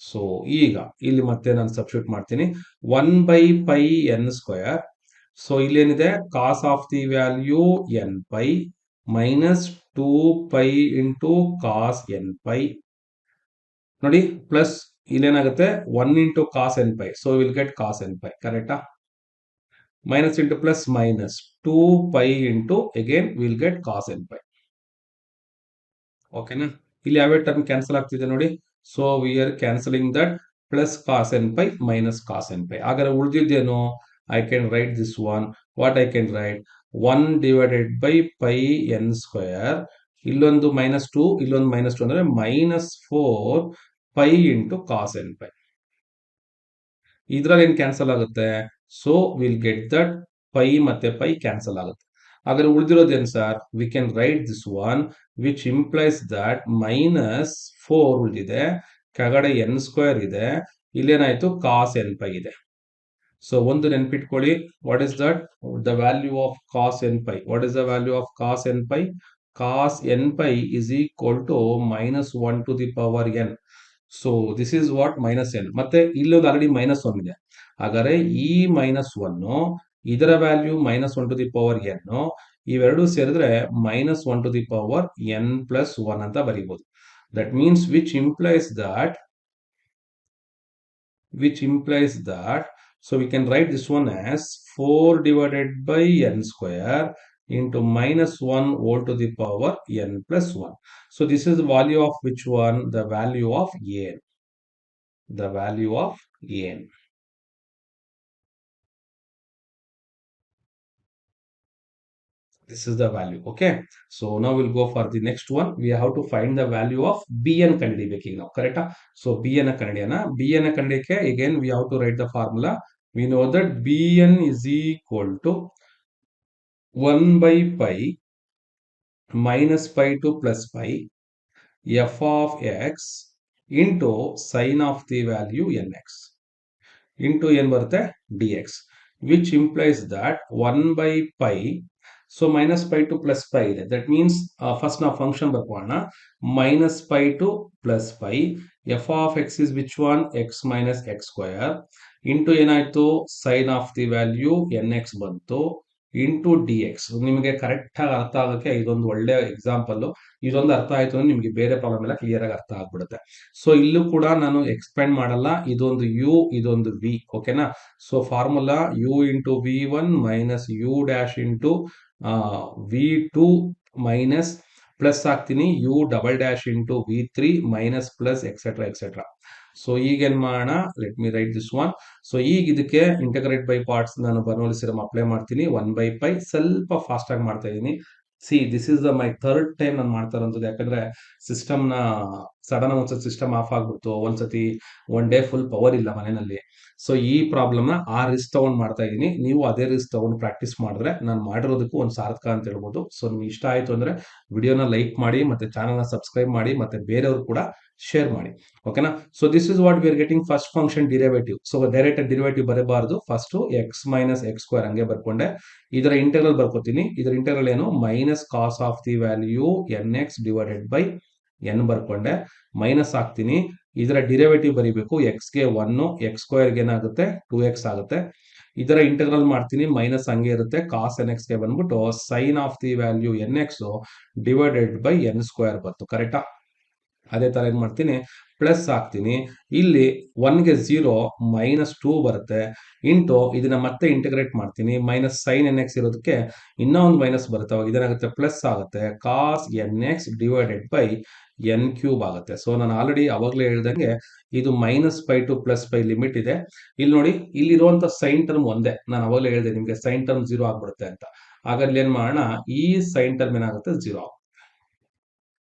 ಸೊ ಈಗ ಇಲ್ಲಿ ಮತ್ತೆ ನಾನು ಸಬ್ಸ್ಟಿಟ್ಯೂಟ್ ಮಾಡ್ತೀನಿ 1/πn². ಸೊ ಇಲ್ಲೇನಿದೆ? Cos of the value nπ minus 2π into cos nπ. ನೋಡಿ ಪ್ಲಸ್ ಇಲ್ಲೇನಾಗುತ್ತೆ? 1 into cos nπ. So will get cos nπ. ಕರೆಕ್ಟಾ? Minus into plus minus 2π into again will get cos nπ. ಓಕೆನಾ? ಇಲ್ಲಿ ಯಾವ್ಯಾವ ಟರ್ಮ್ ಕ್ಯಾನ್ಸಲ್ ಆಗ್ತಿದೆ ನೋಡಿ. So we are cancelling that plus cos nπ minus cos nπ. ಹಾಗಾದ್ರೆ ಉಳಿದಿದ್ದೇನು? I can write this one. What I can write? 1/πn². ಇಲ್ಲೊಂದು -2, ಇಲ್ಲೊಂದು -2 ಅಂದ್ರೆ -4π ಇಂಟು ಕಾಸ್ nπ. ಇದ್ರಲ್ಲಿ ಏನ್ ಕ್ಯಾನ್ಸಲ್ ಆಗುತ್ತೆ? So will get that pi ಮತ್ತೆ ಪೈ ಕ್ಯಾನ್ಸಲ್ ಆಗುತ್ತೆ. ಹಾಗಾದ್ರೆ ಉಳಿದಿರೋದೇನು sir? We can write this one which implies that -4 ಉಳಿದಿದೆ, ಕೆಳಗಡೆ n² ಇದೆ, ಇಲ್ಲೇನಾಯ್ತು? ಕಾಸ್ nπ ಇದೆ. ಸೊ ಒಂದು ನೆನ್ಪಿಟ್ಕೊಳ್ಳಿ, what is that? The value of cos nπ. What is the value of cos nπ? Cos nπ is equal to -1 to the power n. So this is what -n. ಮತ್ತೆ ಇಲ್ಲೊಂದು ಆಲ್ರೆಡಿ -1 ಇದೆ. ಹಾಗಾದ್ರೆ ಈ -1 ಇದರ value -1 to the power n, ಇವೆರಡು ಸೇರಿದ್ರೆ -1 to the power n+1 ಅಂತ ಬರೀಬಹುದು. That means which implies that so we can write this one as 4/n² into -1 whole to the power n+1. So this is the value of which one? The value of n. The value of n. This is the value. Okay. So now we'll go for the next one. We have to find the value of bn ಕಂಡುಹಿಡಿಯಬೇಕು ಈಗ ನಾವು. ಕರೆಕ್ಟಾ? ಸೊ bn ಕಂಡುಹಿಡಿಯೋಣ. bn ಕಂಡುಹಿಡಿಯಕ್ಕೆ again we have to write the formula. We know that bn is equal to 1/π - π to +π f of x into sin of the value nx into ಏನ್ ಬರುತ್ತೆ? dx, which implies that 1/π. So -π to +π ಇದೆ. ದಟ್ ಮೀನ್ಸ್ ಫಸ್ಟ್ ನಾವು ಫಂಕ್ಷನ್ ಬರ್ಕೋಣ. -π to +π f of x is which one? x - x² into ಏನಾಯ್ತು? Sine of the value nx ಬಂತು ಇಂಟು ಡಿ ಎಕ್ಸ್. ನಿಮಗೆ ಕರೆಕ್ಟ್ ಆಗಿ ಅರ್ಥ ಆಗೋಕ್ಕೆ ಇದೊಂದು ಒಳ್ಳೆ ಎಕ್ಸಾಂಪಲ್. ಇದೊಂದು ಅರ್ಥ ಆಯ್ತು ಅಂದ್ರೆ ನಿಮ್ಗೆ ಬೇರೆ ಪ್ರಾಬ್ಲಮ್ ಎಲ್ಲ ಕ್ಲಿಯರ್ ಆಗಿ ಅರ್ಥ ಆಗ್ಬಿಡುತ್ತೆ. ಸೊ ಇಲ್ಲೂ ಕೂಡ ನಾನು ಎಕ್ಸ್ಪ್ಯಾಂಡ್ ಮಾಡಲ್ಲ, ಇದೊಂದು ಯು ಇದೊಂದು ವಿ. ಓಕೆನಾ? So formula u into v one minus u dash into v two minus plus ಹಾಕ್ತೀನಿ u double dash into v three minus plus etcetera etcetera. So ಈಗ ಏನ್ ಮಾಡೋಣ, let me write this one. So ಈಗ ಇದಕ್ಕೆ ಇಂಟಗ್ರೇಟ್ ಬೈ ಪಾರ್ಟ್ಸ್ ನಾನು ಬರ್ನೌಲ್ಲಿಸ್ ಥಿಯರಮ್ ಅಪ್ಲೈ ಮಾಡ್ತೀನಿ. 1/π ಸ್ವಲ್ಪ ಫಾಸ್ಟ್ ಆಗಿ ಮಾಡ್ತಾ ಇದ್ದೀನಿ. See this is my third time ನಾನು ಮಾಡ್ತಾ ಇರೋದು. ಯಾಕಂದ್ರೆ ಸಿಸ್ಟಮ್ನ ಸಡನ್ ಒಂದ್ಸತಿ ಸಿಸ್ಟಮ್ ಆಫ್ ಆಗ್ಬಿಡ್ತು, ಒಂದ್ಸತಿ ಒನ್ ಡೇ ಫುಲ್ ಪವರ್ ಇಲ್ಲ ಮನೆಯಲ್ಲಿ. ಸೊ ಈ ಪ್ರಾಬ್ಲಮ್ನ ಆ ರಿಸ್ಕ್ ತಗೊಂಡು ಮಾಡ್ತಾ ಇದ್ದೀನಿ. ನೀವು ಅದೇ ರಿಸ್ಕ್ ತಗೊಂಡು ಪ್ರಾಕ್ಟೀಸ್ ಮಾಡಿದ್ರೆ ನಾನು ಮಾಡಿರೋದಕ್ಕೂ ಒಂದು ಸಾರ್ಥಕ ಅಂತ ಹೇಳ್ಬೋದು. ಸೊ ನಿಮ್ಗೆ ಇಷ್ಟ ಆಯ್ತು ಅಂದ್ರೆ ವಿಡಿಯೋನ ಲೈಕ್ ಮಾಡಿ, ಮತ್ತೆ ಚಾನಲ್ನ ಸಬ್ಸ್ಕ್ರೈಬ್ ಮಾಡಿ, ಮತ್ತೆ ಬೇರೆಯವರು ಕೂಡ ಶೇರ್ ಮಾಡಿ. ಓಕೆನಾ? So this is what we are getting first function derivative. So direct derivative ಬರಬಾರದು, first x minus X square ಹಂಗೆ ಬರ್ಕೊಂಡೆ. ಇದರ ಇಂಟೆಗ್ರಲ್ ಬರ್ಕೋತೀನಿ. ಇದರ ಇಂಟೆಗ್ರಲ್ ಏನು, minus cos of the value N X divided by n ಬರ್ಕೊಂಡೆ, ಮೈನಸ್ ಹಾಕ್ತೀನಿ. ಇದರ ಡಿರೈವೇಟಿವ್ ಬರೀಬೇಕು. ಎಕ್ಸ್ಗೆ 1, ಎಕ್ಸ್ ಸ್ಕ್ವೇರ್ಗೆ ಏನಾಗುತ್ತೆ 2x ಆಗುತ್ತೆ. ಇದರ ಇಂಟೆಗ್ರಲ್ ಮಾಡ್ತೀನಿ, ಮೈನಸ್ ಹಂಗೆ ಇರುತ್ತೆ. ಕಾಸ್ ಎನ್ ಎಕ್ಸ್ಗೆ ಬಂದ್ಬಿಟ್ಟು sine of the value N X divided by n square ಬಂತು. ಕರೆಕ್ಟಾ? ಅದೇ ತರ ಏನ್ ಮಾಡ್ತೀನಿ, ಪ್ಲಸ್ ಹಾಕ್ತೀನಿ. ಇಲ್ಲಿ 1ಗೆ 0 ಮೈನಸ್ 2 ಬರುತ್ತೆ. ಇಂಟು ಇದನ್ನ ಮತ್ತೆ ಇಂಟಿಗ್ರೇಟ್ ಮಾಡ್ತೀನಿ. ಮೈನಸ್ ಸೈನ್ ಎನ್ ಎಕ್ಸ್ ಇರೋದಕ್ಕೆ ಇನ್ನೂ ಒಂದು ಮೈನಸ್ ಬರುತ್ತೆ. ಅವಾಗ ಇದೇನಾಗುತ್ತೆ, ಪ್ಲಸ್ ಆಗುತ್ತೆ. Cos n X divided by n cube ಆಗುತ್ತೆ. ಸೊ ನಾನು ಆಲ್ರೆಡಿ ಅವಾಗಲೇ ಹೇಳ್ದಂಗೆ ಇದು -π ಟು +π ಲಿಮಿಟ್ ಇದೆ. ಇಲ್ಲಿ ನೋಡಿ, ಇಲ್ಲಿರುವಂತ ಸೈನ್ ಟರ್ಮ್ ಒಂದೇ. ನಾನು ಅವಾಗಲೇ ಹೇಳಿದೆ ನಿಮ್ಗೆ ಸೈನ್ ಟರ್ಮ್ 0 ಆಗ್ಬಿಡುತ್ತೆ ಅಂತ. ಹಾಗಾದ್ರೆ ಏನ್ ಮಾಡೋಣ, ಈ ಸೈನ್ ಟರ್ಮ್ ಏನಾಗುತ್ತೆ 0.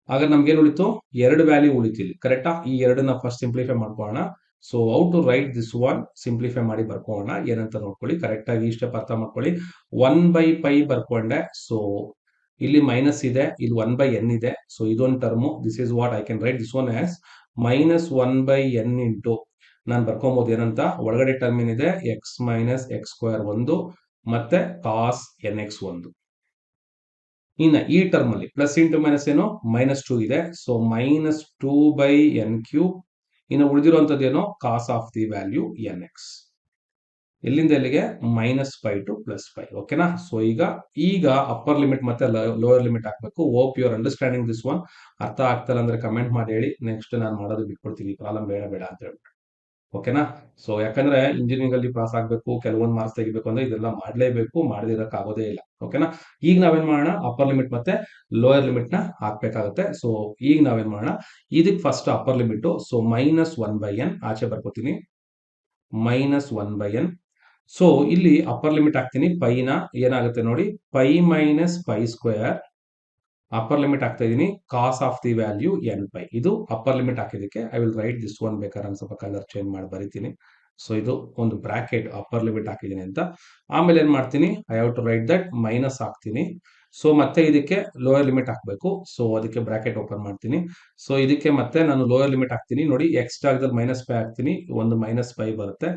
ಆಗ ನಮ್ಗೆ ಏನ್ ಉಳಿತು, ಎರಡು ವ್ಯಾಲ್ಯೂ ಉಳಿತಿಲ್ಲ. ಕರೆಕ್ಟಾ? ಈ ಎರಡನ್ನ ಫಸ್ಟ್ ಸಿಂಪ್ಲಿಫೈ ಮಾಡ್ಕೊಳ್ಳೋಣ. So how to write this one, simplify ಮಾಡಿ ಬರ್ಕೊಳ್ಳೋಣ. ಏನಂತ ನೋಡ್ಕೊಳ್ಳಿ, ಕರೆಕ್ಟ್ ಆಗಿ ಈ ಸ್ಟೆಪ್ ಅರ್ಥ ಮಾಡ್ಕೊಳ್ಳಿ. 1/π ಬರ್ಕೊಂಡೆ. ಸೊ ಇಲ್ಲಿ ಮೈನಸ್ ಇದೆ, ಇಲ್ಲಿ 1/n ಇದೆ. ಸೊ ಇದೊಂದು term. This is what I can write this one as -1/n into ನಾನು ಬರ್ಕೊಬಹುದು ಏನಂತ, ಒಳಗಡೆ ಟರ್ಮ್ ಏನಿದೆ ಎಕ್ಸ್ ಮೈನಸ್ ಎಕ್ಸ್ ಸ್ಕ್ವೇರ್ 1 ಮತ್ತೆ ಕಾಸ್ ಎನ್ ಎಕ್ಸ್ 1. ಇನ್ನ ಈ ಟರ್ಮ್ ಅಲ್ಲಿ ಪ್ಲಸ್ ಇಂಟು ಮೈನಸ್ ಏನು, -2 ಇದೆ. So -2/n cube. ಇನ್ನು ಉಳಿದಿರುವಂತದ್ದು ಏನು, cos of the value N x. ಎಲ್ಲಿಂದ ಎಲ್ಲಿಗೆ, -π ಟು +π. ಓಕೆನಾ? ಸೊ ಈಗ ಅಪ್ಪರ್ ಲಿಮಿಟ್ ಮತ್ತೆ ಲೋಯರ್ ಲಿಮಿಟ್ ಹಾಕ್ಬೇಕು. Hope you are understanding this one. ಅರ್ಥ ಆಗ್ತಲ್ಲ ಅಂದ್ರೆ ಕಮೆಂಟ್ ಮಾಡಿ ಹೇಳಿ. ನೆಕ್ಸ್ಟ್ ನಾನು ಮಾಡೋದು ಬಿಟ್ಕೊಡ್ತೀನಿ, ಪ್ರಾಬ್ಲಮ್ ಬೇಡ ಬೇಡ ಅಂತ ಹೇಳ್ಬಿಟ್ಟು. ಓಕೆನಾ? ಸೊ ಯಾಕಂದ್ರೆ ಇಂಜಿನಿಯರಿಂಗ್ ಅಲ್ಲಿ ಪಾಸ್ ಆಗ್ಬೇಕು, ಕೆಲವೊಂದು ಮಾರ್ಕ್ಸ್ ತೆಗಿಬೇಕು ಅಂದ್ರೆ ಇದೆಲ್ಲ ಮಾಡ್ಲೇಬೇಕು, ಮಾಡದಿರಕ್ ಆಗೋದೇ ಇಲ್ಲ. ಓಕೆನಾ? ಈಗ ನಾವೇನ್ ಮಾಡೋಣ, ಅಪ್ಪರ್ ಲಿಮಿಟ್ ಮತ್ತೆ ಲೋಯರ್ ಲಿಮಿಟ್ ನ ಹಾಕ್ಬೇಕಾಗುತ್ತೆ. ಸೊ ಈಗ ನಾವೇನ್ ಮಾಡೋಣ, ಇದಕ್ಕೆ first upper limit. So -1/n ಆಚೆ ಬರ್ಕೋತೀನಿ, -1/n. ಸೊ ಇಲ್ಲಿ ಅಪ್ಪರ್ ಲಿಮಿಟ್ ಹಾಕ್ತೀನಿ. ಪೈನ ಏನಾಗುತ್ತೆ ನೋಡಿ, π ಮೈನಸ್ π ಸ್ಕ್ವೇರ್. ಅಪ್ಪರ್ ಲಿಮಿಟ್ ಹಾಕ್ತಾ ಇದೀನಿ, ಕಾಸ್ ಆಫ್ ದಿ ವ್ಯಾಲ್ಯೂ nπ. ಇದು ಅಪ್ಪರ್ ಲಿಮಿಟ್ ಹಾಕಿದಕ್ಕೆ. I will write this one, ಬೇಕಾದ್ರೆ ಸ್ವಲ್ಪ ಕಲರ್ ಚೇಂಜ್ ಮಾಡಿ ಬರಿತೀನಿ. ಸೊ ಇದು ಒಂದು ಬ್ರಾಕೆಟ್ ಅಪ್ಪರ್ ಲಿಮಿಟ್ ಹಾಕಿದೀನಿ ಅಂತ. ಆಮೇಲೆ ಏನ್ ಮಾಡ್ತೀನಿ, I have to write that, minus ಹಾಕ್ತೀನಿ. ಸೊ ಮತ್ತೆ ಇದಕ್ಕೆ ಲೋಯರ್ ಲಿಮಿಟ್ ಹಾಕಬೇಕು. ಸೊ ಅದಕ್ಕೆ ಬ್ರಾಕೆಟ್ ಓಪನ್ ಮಾಡ್ತೀನಿ. ಸೊ ಇದಕ್ಕೆ ಮತ್ತೆ ನಾನು ಲೋಯರ್ ಲಿಮಿಟ್ ಹಾಕ್ತೀನಿ. ನೋಡಿ, ಎಕ್ಸ್ ಜಾಗದಲ್ಲಿ -π ಹಾಕ್ತೀನಿ, ಒಂದು -π ಬರುತ್ತೆ.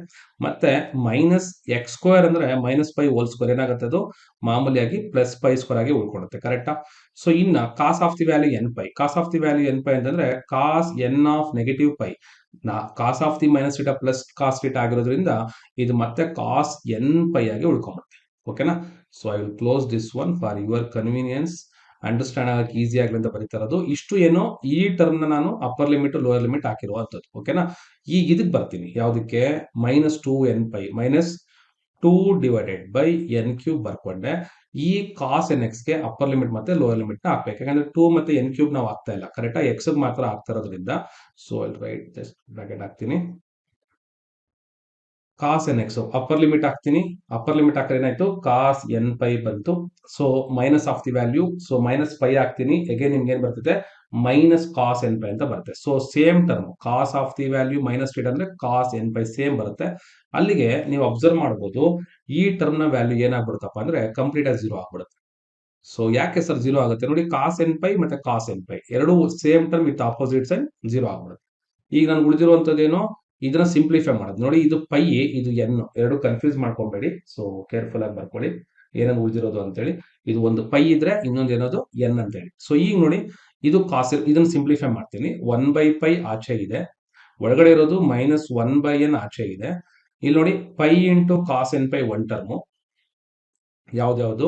ಮತ್ತೆ ಮೈನಸ್ ಎಕ್ಸ್ ಸ್ಕ್ವೇರ್ ಅಂದ್ರೆ -π ಹೋಲ್ ಸ್ಕ್ವೇರ್ ಏನಾಗುತ್ತೆ, ಅದು ಮಾಮೂಲಿಯಾಗಿ +π² ಆಗಿ ಉಳ್ಕೊಳ್ಳುತ್ತೆ. ಕರೆಕ್ಟಾ? ಸೊ ಇನ್ನ cos of the value nπ. Cos of the value nπ ಅಂತಂದ್ರೆ cos n of negative π. Cos of the minus theta plus cos theta ಆಗಿರೋದ್ರಿಂದ ಇದು ಮತ್ತೆ ಕಾಸ್ nπ ಆಗಿ ಉಳ್ಕೊಂಡುತ್ತೆ. ಓಕೆನಾ? So I will close this one for your convenience. Understand ಆಗಕ್ಕೆ ಈಸಿ ಆಗಲಿ ಅಂತ ಬರೀತಾ ಇರೋದು. ಇಷ್ಟು ಏನೋ ಈ ಟರ್ಮ್ ನ ನಾನು ಅಪ್ಪರ್ ಲಿಮಿಟ್ ಲೋಯರ್ ಲಿಮಿಟ್ ಹಾಕಿರುವಂತದ್ದು. ಓಕೆನಾ? ಈಗ ಇದಕ್ಕೆ ಬರ್ತೀನಿ, ಯಾವ್ದಕ್ಕೆ, -2nπ -2 divided by n cube ಬರ್ಕೊಂಡೆ. ಈ ಕಾಸ್ ಎನ್ ಎಕ್ಸ್ ಗೆ ಅಪ್ಪರ್ ಲಿಮಿಟ್ ಮತ್ತೆ ಲೋಯರ್ ಲಿಮಿಟ್ ನ ಹಾಕ್ಬೇಕು. ಯಾಕಂದ್ರೆ 2 ಮತ್ತೆ ಎನ್ ಕ್ಯೂಬ್ ನಾವು ಹಾಕ್ತಾ ಇಲ್ಲ. ಕರೆಕ್ಟಾ? ಎಕ್ಸ್ ಮಾತ್ರ ಹಾಕ್ತಾ ಇರೋದ್ರಿಂದ. So I write just bracket ಹಾಕ್ತೀನಿ. Cos n x upper limit ಹಾಕ್ತೀನಿ. ಅಪ್ಪರ್ ಲಿಮಿಟ್ ಹಾಕಿದ್ರೆ ಏನಾಯ್ತು, ಕಾಸ್ nπ ಬಂತು. So minus of the value, so -π ಹಾಕ್ತೀನಿ. ಅಗೇನ್ ನಿಮ್ಗೆ ಏನ್ ಬರ್ತದೆ, ಮೈನಸ್ ಕಾಸ್ nπ ಅಂತ ಬರುತ್ತೆ. So same term, cos of the value -θ ಅಂದ್ರೆ ಕಾಸ್ nπ ಸೇಮ್ ಬರುತ್ತೆ. ಅಲ್ಲಿಗೆ ನೀವು ಅಬ್ಸರ್ವ್ ಮಾಡಬಹುದು, ಈ ಟರ್ಮ್ ನ ವ್ಯಾಲ್ಯೂ ಏನಾಗ್ಬಿಡುತ್ತಪ್ಪ ಅಂದ್ರೆ ಕಂಪ್ಲೀಟ್ ಆಗಿ 0 ಆಗ್ಬಿಡುತ್ತೆ. ಸೊ ಯಾಕೆ ಸರ್ 0 ಆಗುತ್ತೆ ನೋಡಿ, ಕಾಸ್ nπ ಮತ್ತೆ ಕಾಸ್ nπ ಎರಡು same term with opposite sign 0 ಆಗ್ಬಿಡುತ್ತೆ. ಈಗ ನಾನು ಉಳಿದಿರುವಂತದ್ದೇನು, ಇದನ್ನ ಸಿಂಪ್ಲಿಫೈ ಮಾಡೋದು. ನೋಡಿ, ಇದು π, ಇದು n, ಎರಡು ಕನ್ಫ್ಯೂಸ್ ಮಾಡ್ಕೊಬೇಡಿ. ಸೊ ಕೇರ್ಫುಲ್ ಆಗಿ ಬರ್ಕೊಳ್ಳಿ ಏನೇನು ಉಳಿದಿರೋದು ಅಂತೇಳಿ. ಇದು ಒಂದು π ಇದ್ರೆ ಇನ್ನೊಂದು ಏನದು n ಅಂತೇಳಿ. ಸೊ ಈಗ ನೋಡಿ, ಇದು ಕಾಸ್, ಇದನ್ನ ಸಿಂಪ್ಲಿಫೈ ಮಾಡ್ತೀನಿ. 1/π ಆಚೆ ಇದೆ, ಒಳಗಡೆ ಇರೋದು -1/n ಆಚೆ ಇದೆ. ಇಲ್ಲಿ ನೋಡಿ, π into cos nπ one term, ಯಾವ್ದ್ಯಾವ್ದು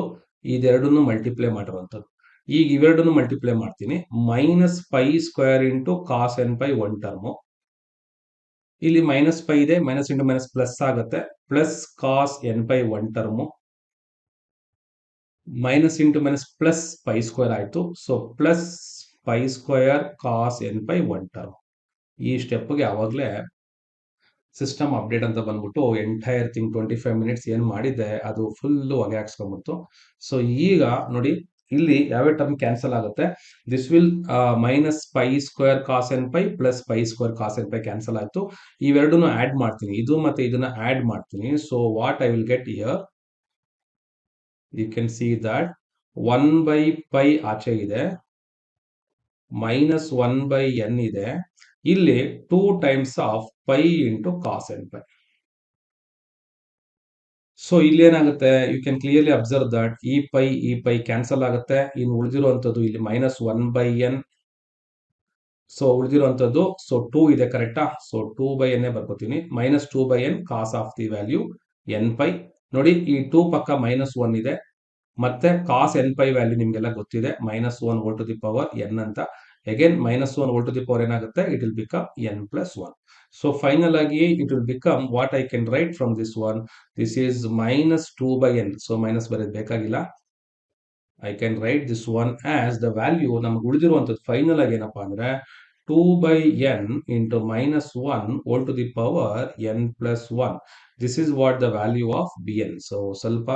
ಇದೆರಡನ್ನು ಮಲ್ಟಿಪ್ಲೈ ಮಾಡಿರುವಂಥದ್ದು. ಈಗ ಇವೆರಡನ್ನು ಮಲ್ಟಿಪ್ಲೈ ಮಾಡ್ತೀನಿ. Minus pi square into cos n pi one term, ಇಲ್ಲಿ ಮೈನಸ್ ಪೈ ಇದೆ, ಮೈನಸ್ ಇಂಟು ಮೈನಸ್ ಪ್ಲಸ್ ಆಗುತ್ತೆ, plus cos n pi one term, minus into minus plus pi square ಆಯ್ತು. So plus pi square cos n pi one term. ಈ ಸ್ಟೆಪ್ಗೆ ಯಾವಾಗಲೇ ಸಿಸ್ಟಮ್ ಅಪ್ಡೇಟ್ ಅಂತ ಬಂದ್ಬಿಟ್ಟು ಎಂಟೈರ್ ಥಿಂಗ್ 25 ಮಿನಿಟ್ಸ್ ಏನು ಮಾಡಿದ್ದೆ ಅದು ಫುಲ್ಲು ಹೊಗೆ ಹಾಕ್ಸ್ಕೊಂಡ್ಬಿಡ್ತು. ಸೊ ಈಗ ನೋಡಿ, ಇಲ್ಲಿ ಯಾವ್ಯಾವ ಟರ್ಮ್ ಕ್ಯಾನ್ಸಲ್ ಆಗುತ್ತೆ. This will minus pi square cos n pi plus pi square cos n pi cancel ಆಯ್ತು. ಇವೆರಡನ್ನು ಆಡ್ ಮಾಡ್ತೀನಿ, ಇದು ಮತ್ತೆ ಇದನ್ನ ಆಡ್ ಮಾಡ್ತೀನಿ. So what I will get here, you can see that 1/π ಆಚೆ ಇದೆ, ಮೈನಸ್ 1/n ಇದೆ, ಇಲ್ಲಿ 2 times of pi into cos n pi. So ಇಲ್ಲಿ ಏನಾಗುತ್ತೆ, you can clearly observe that ಈ ಪೈ ಕ್ಯಾನ್ಸಲ್ ಆಗುತ್ತೆ. ಇನ್ನು ಉಳಿದಿರುವಂತದ್ದು ಇಲ್ಲಿ ಮೈನಸ್ 1/n. ಸೊ ಉಳಿದಿರುವಂತದ್ದು ಸೊ 2 ಇದೆ, ಕರೆಕ್ಟಾ? ಸೊ 2/n ಬರ್ಕೋತೀನಿ, minus 2/n cos of the value n pi. ನೋಡಿ, ಈ 2 ಪಕ್ಕ ಮೈನಸ್ 1 ಇದೆ, ಮತ್ತೆ ಕಾಸ್ ಎನ್ ಪೈ ವ್ಯಾಲ್ಯೂ ನಿಮ್ಗೆಲ್ಲ ಗೊತ್ತಿದೆ, minus 1 whole to the power n ಅಂತ. Again minus 1 whole to the power ಏನಾಗುತ್ತೆ, it will become n plus 1. So final ಆಗಿ it will become what I can write from this one, this is minus 2/n. So minus ಬರೋದು ಬೇಕಾಗಿಲ್ಲ, I can write this one as the value. ನಮ್ಗೆ ಉಳಿದಿರುವಂಥದ್ದು ಫೈನಲ್ ಆಗಿ ಏನಪ್ಪಾ ಅಂದ್ರೆ 2/n into minus 1 whole to the power n plus 1. This is what the value of B N. So ಸ್ವಲ್ಪ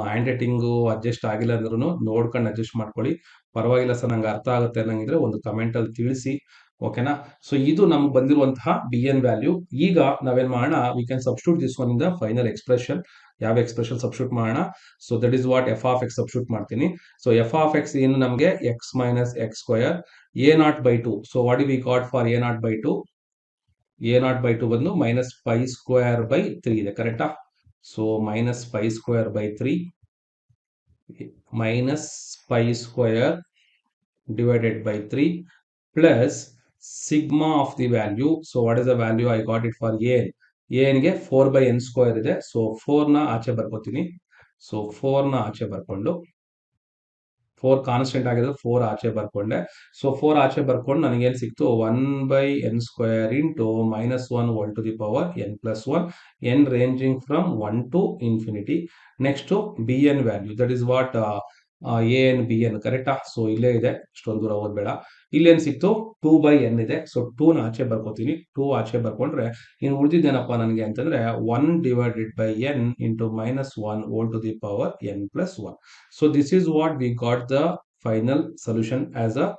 ಹ್ಯಾಂಡ್ ರೈಟಿಂಗು ಅಡ್ಜಸ್ಟ್ ಆಗಿಲ್ಲ ಅಂದ್ರೂ ನೋಡ್ಕೊಂಡು ಅಡ್ಜಸ್ಟ್ ಮಾಡ್ಕೊಳ್ಳಿ. ಪರವಾಗಿಲ್ಲ ಸರ್, ನಂಗೆ ಅರ್ಥ ಆಗುತ್ತೆ ಅನ್ನಂಗಿದ್ರೆ ಒಂದು ಕಮೆಂಟ್ ಅಲ್ಲಿ ತಿಳಿಸಿ, ಓಕೆನಾ? ಸೊ ಇದು ನಮ್ಗೆ ಬಂದಿರುವಂತಹ ಬಿ ಎನ್ ವ್ಯಾಲ್ಯೂ. ಈಗ ನಾವೇನ್ ಮಾಡೋಣ, we can substitute this one in the final expression. ಯಾವ ಎಕ್ಸ್ಪ್ರೆಷನ್ ಸಬ್ಸ್ಟಿಟ್ಯೂಟ್ ಮಾಡೋಣ? So that is what f of x substitute ಮಾಡ್ತೀನಿ. ಸೊ ಎಫ್ ಆಫ್ ಎಕ್ಸ್ ಏನು ನಮಗೆ x minus X square a naught by two. So what we got for a naught by two? A naught by two ಬಂದು ಮೈನಸ್ ಪೈ ಸ್ಕ್ವೇರ್ ಬೈ 3 ಇದೆ, ಕರೆಕ್ಟಾ? So minus pi square by 3 minus pi square divided by 3 plus sigma of the value. So what is the value I got it for an? an ಗೆ 4/n ಸ್ಕ್ವೇರ್ ಇದೆ. ಸೊ 4 ನ ಆಚೆ ಬರ್ಕೋತೀನಿ. ಸೊ 4 ನ ಆಚೆ ಬರ್ಕೊಂಡು 4 ಕಾನ್ಸ್ಟೆಂಟ್ ಆಗಿದೆ, 4 ಆಚೆ ಬರ್ಕೊಂಡೆ. ಸೊ 4 ಆಚೆ ಬರ್ಕೊಂಡು ನನಗೇನು ಸಿಕ್ತು, 1/n square into minus 1 whole to the power n plus 1, n ranging from 1 to infinity. Next b n value, that is what a n b n, ಕರೆಕ್ಟಾ? ಸೊ ಇಲ್ಲೇ ಇದೆ, ಇಷ್ಟೊಂದು ದೂರ ಓದ್ಬೇಡ. ಇಲ್ಲೇನು ಸಿಕ್ತು, 2/n ಇದೆ. ಸೊ 2 ನ ಆಚೆ ಬರ್ಕೋತೀನಿ. 2 ಆಚೆ ಬರ್ಕೊಂಡ್ರೆ ಇನ್ನು ಉಳಿದಿದ್ದೇನಪ್ಪ ನನಗೆ ಅಂತಂದ್ರೆ 1 divided by n into minus 1 whole to the power n plus 1. So this is what we got the final solution as a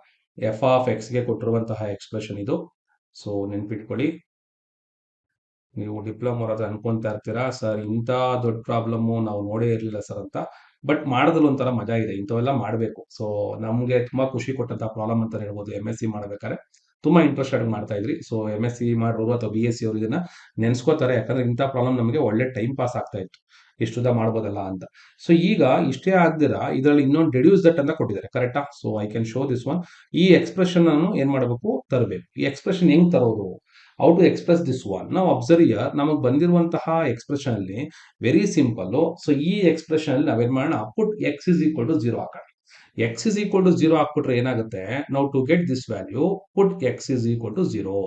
f of x ಗೆ ಕೊಟ್ಟಿರುವಂತಹ ಎಕ್ಸ್ಪ್ರೆಷನ್ ಇದು. ಸೊ ನೆನ್ಪಿಟ್ಕೊಳ್ಳಿ, ನೀವು ಡಿಪ್ಲೊಮಾ ಅನ್ಕೊಂತಾ ಇರ್ತೀರಾ, ಸರ್ ಇಂಥ ದೊಡ್ಡ ಪ್ರಾಬ್ಲಮ್ ನಾವು ನೋಡೇ ಇರಲಿಲ್ಲ ಸರ್ ಅಂತ. ಬಟ್ ಮಾಡೋದ್ರಲ್ಲಿ ಒಂಥರ ಮಜಾ ಇದೆ, ಇಂಥವೆಲ್ಲ ಮಾಡಬೇಕು. ಸೊ ನಮ್ಗೆ ತುಂಬಾ ಖುಷಿ ಕೊಟ್ಟಂತ ಪ್ರಾಬ್ಲಮ್ ಅಂತ ಹೇಳ್ಬೋದು. ಎಂ ಎಸ್ ಸಿ ಮಾಡ್ಬೇಕಾದ್ರೆ ತುಂಬಾ ಇಂಟ್ರೆಸ್ಟೆಡ್ ಮಾಡ್ತಾ ಇದ್ರಿ. ಸೊ ಎಂ ಎಸ್ ಸಿ ಮಾಡೋರು ಅಥವಾ ಬಿ ಎಸ್ ಸಿ ಅವರು ಇದನ್ನ ನೆನ್ಸ್ಕೋತಾರೆ, ಯಾಕಂದ್ರೆ ಇಂಥ ಪ್ರಾಬ್ಲಮ್ ನಮಗೆ ಒಳ್ಳೆ ಟೈಮ್ ಪಾಸ್ ಆಗ್ತಾ ಇತ್ತು, ಇಷ್ಟುದ ಮಾಡ್ಬೋದಲ್ಲ ಅಂತ. ಸೊ ಈಗ ಇಷ್ಟೇ ಆಗ್ದಿರಾ ಇದರಲ್ಲಿ ಇನ್ನೊಂದು ಡೆಡ್ಯೂಸ್ ದಟ್ ಅಂತ ಕೊಟ್ಟಿದ್ದಾರೆ, ಕರೆಕ್ಟಾ? So I can show this one. ಈ ಎಕ್ಸ್ಪ್ರೆಷನ್ ಅನ್ನು ಏನ್ ಮಾಡಬೇಕು, ತರಬೇಕು. ಈ ಎಕ್ಸ್ಪ್ರೆಷನ್ ಹೆಂಗ್ ತರೋದು, how to express this one? ನಾವು ಅಬ್ಸರ್ವ್ ಇಯರ್, ನಮಗೆ ಬಂದಿರುವಂತಹ ಎಕ್ಸ್ಪ್ರೆಷನ್ ಅಲ್ಲಿ ವೆರಿ ಸಿಂಪಲ್. ಸೊ ಈ ಎಕ್ಸ್ಪ್ರೆಷನ್ ಅಲ್ಲಿ ನಾವೇನ್ ಮಾಡೋಣ, put x is equal to 0 ಹಾಕೋಣ. ಎಕ್ಸ್ ಇಸ್ ಈಕ್ವಲ್ ಟು 0 ಹಾಕ್ಬಿಟ್ರೆ ಏನಾಗುತ್ತೆ, ನಾವು to get this value put x is equal to 0.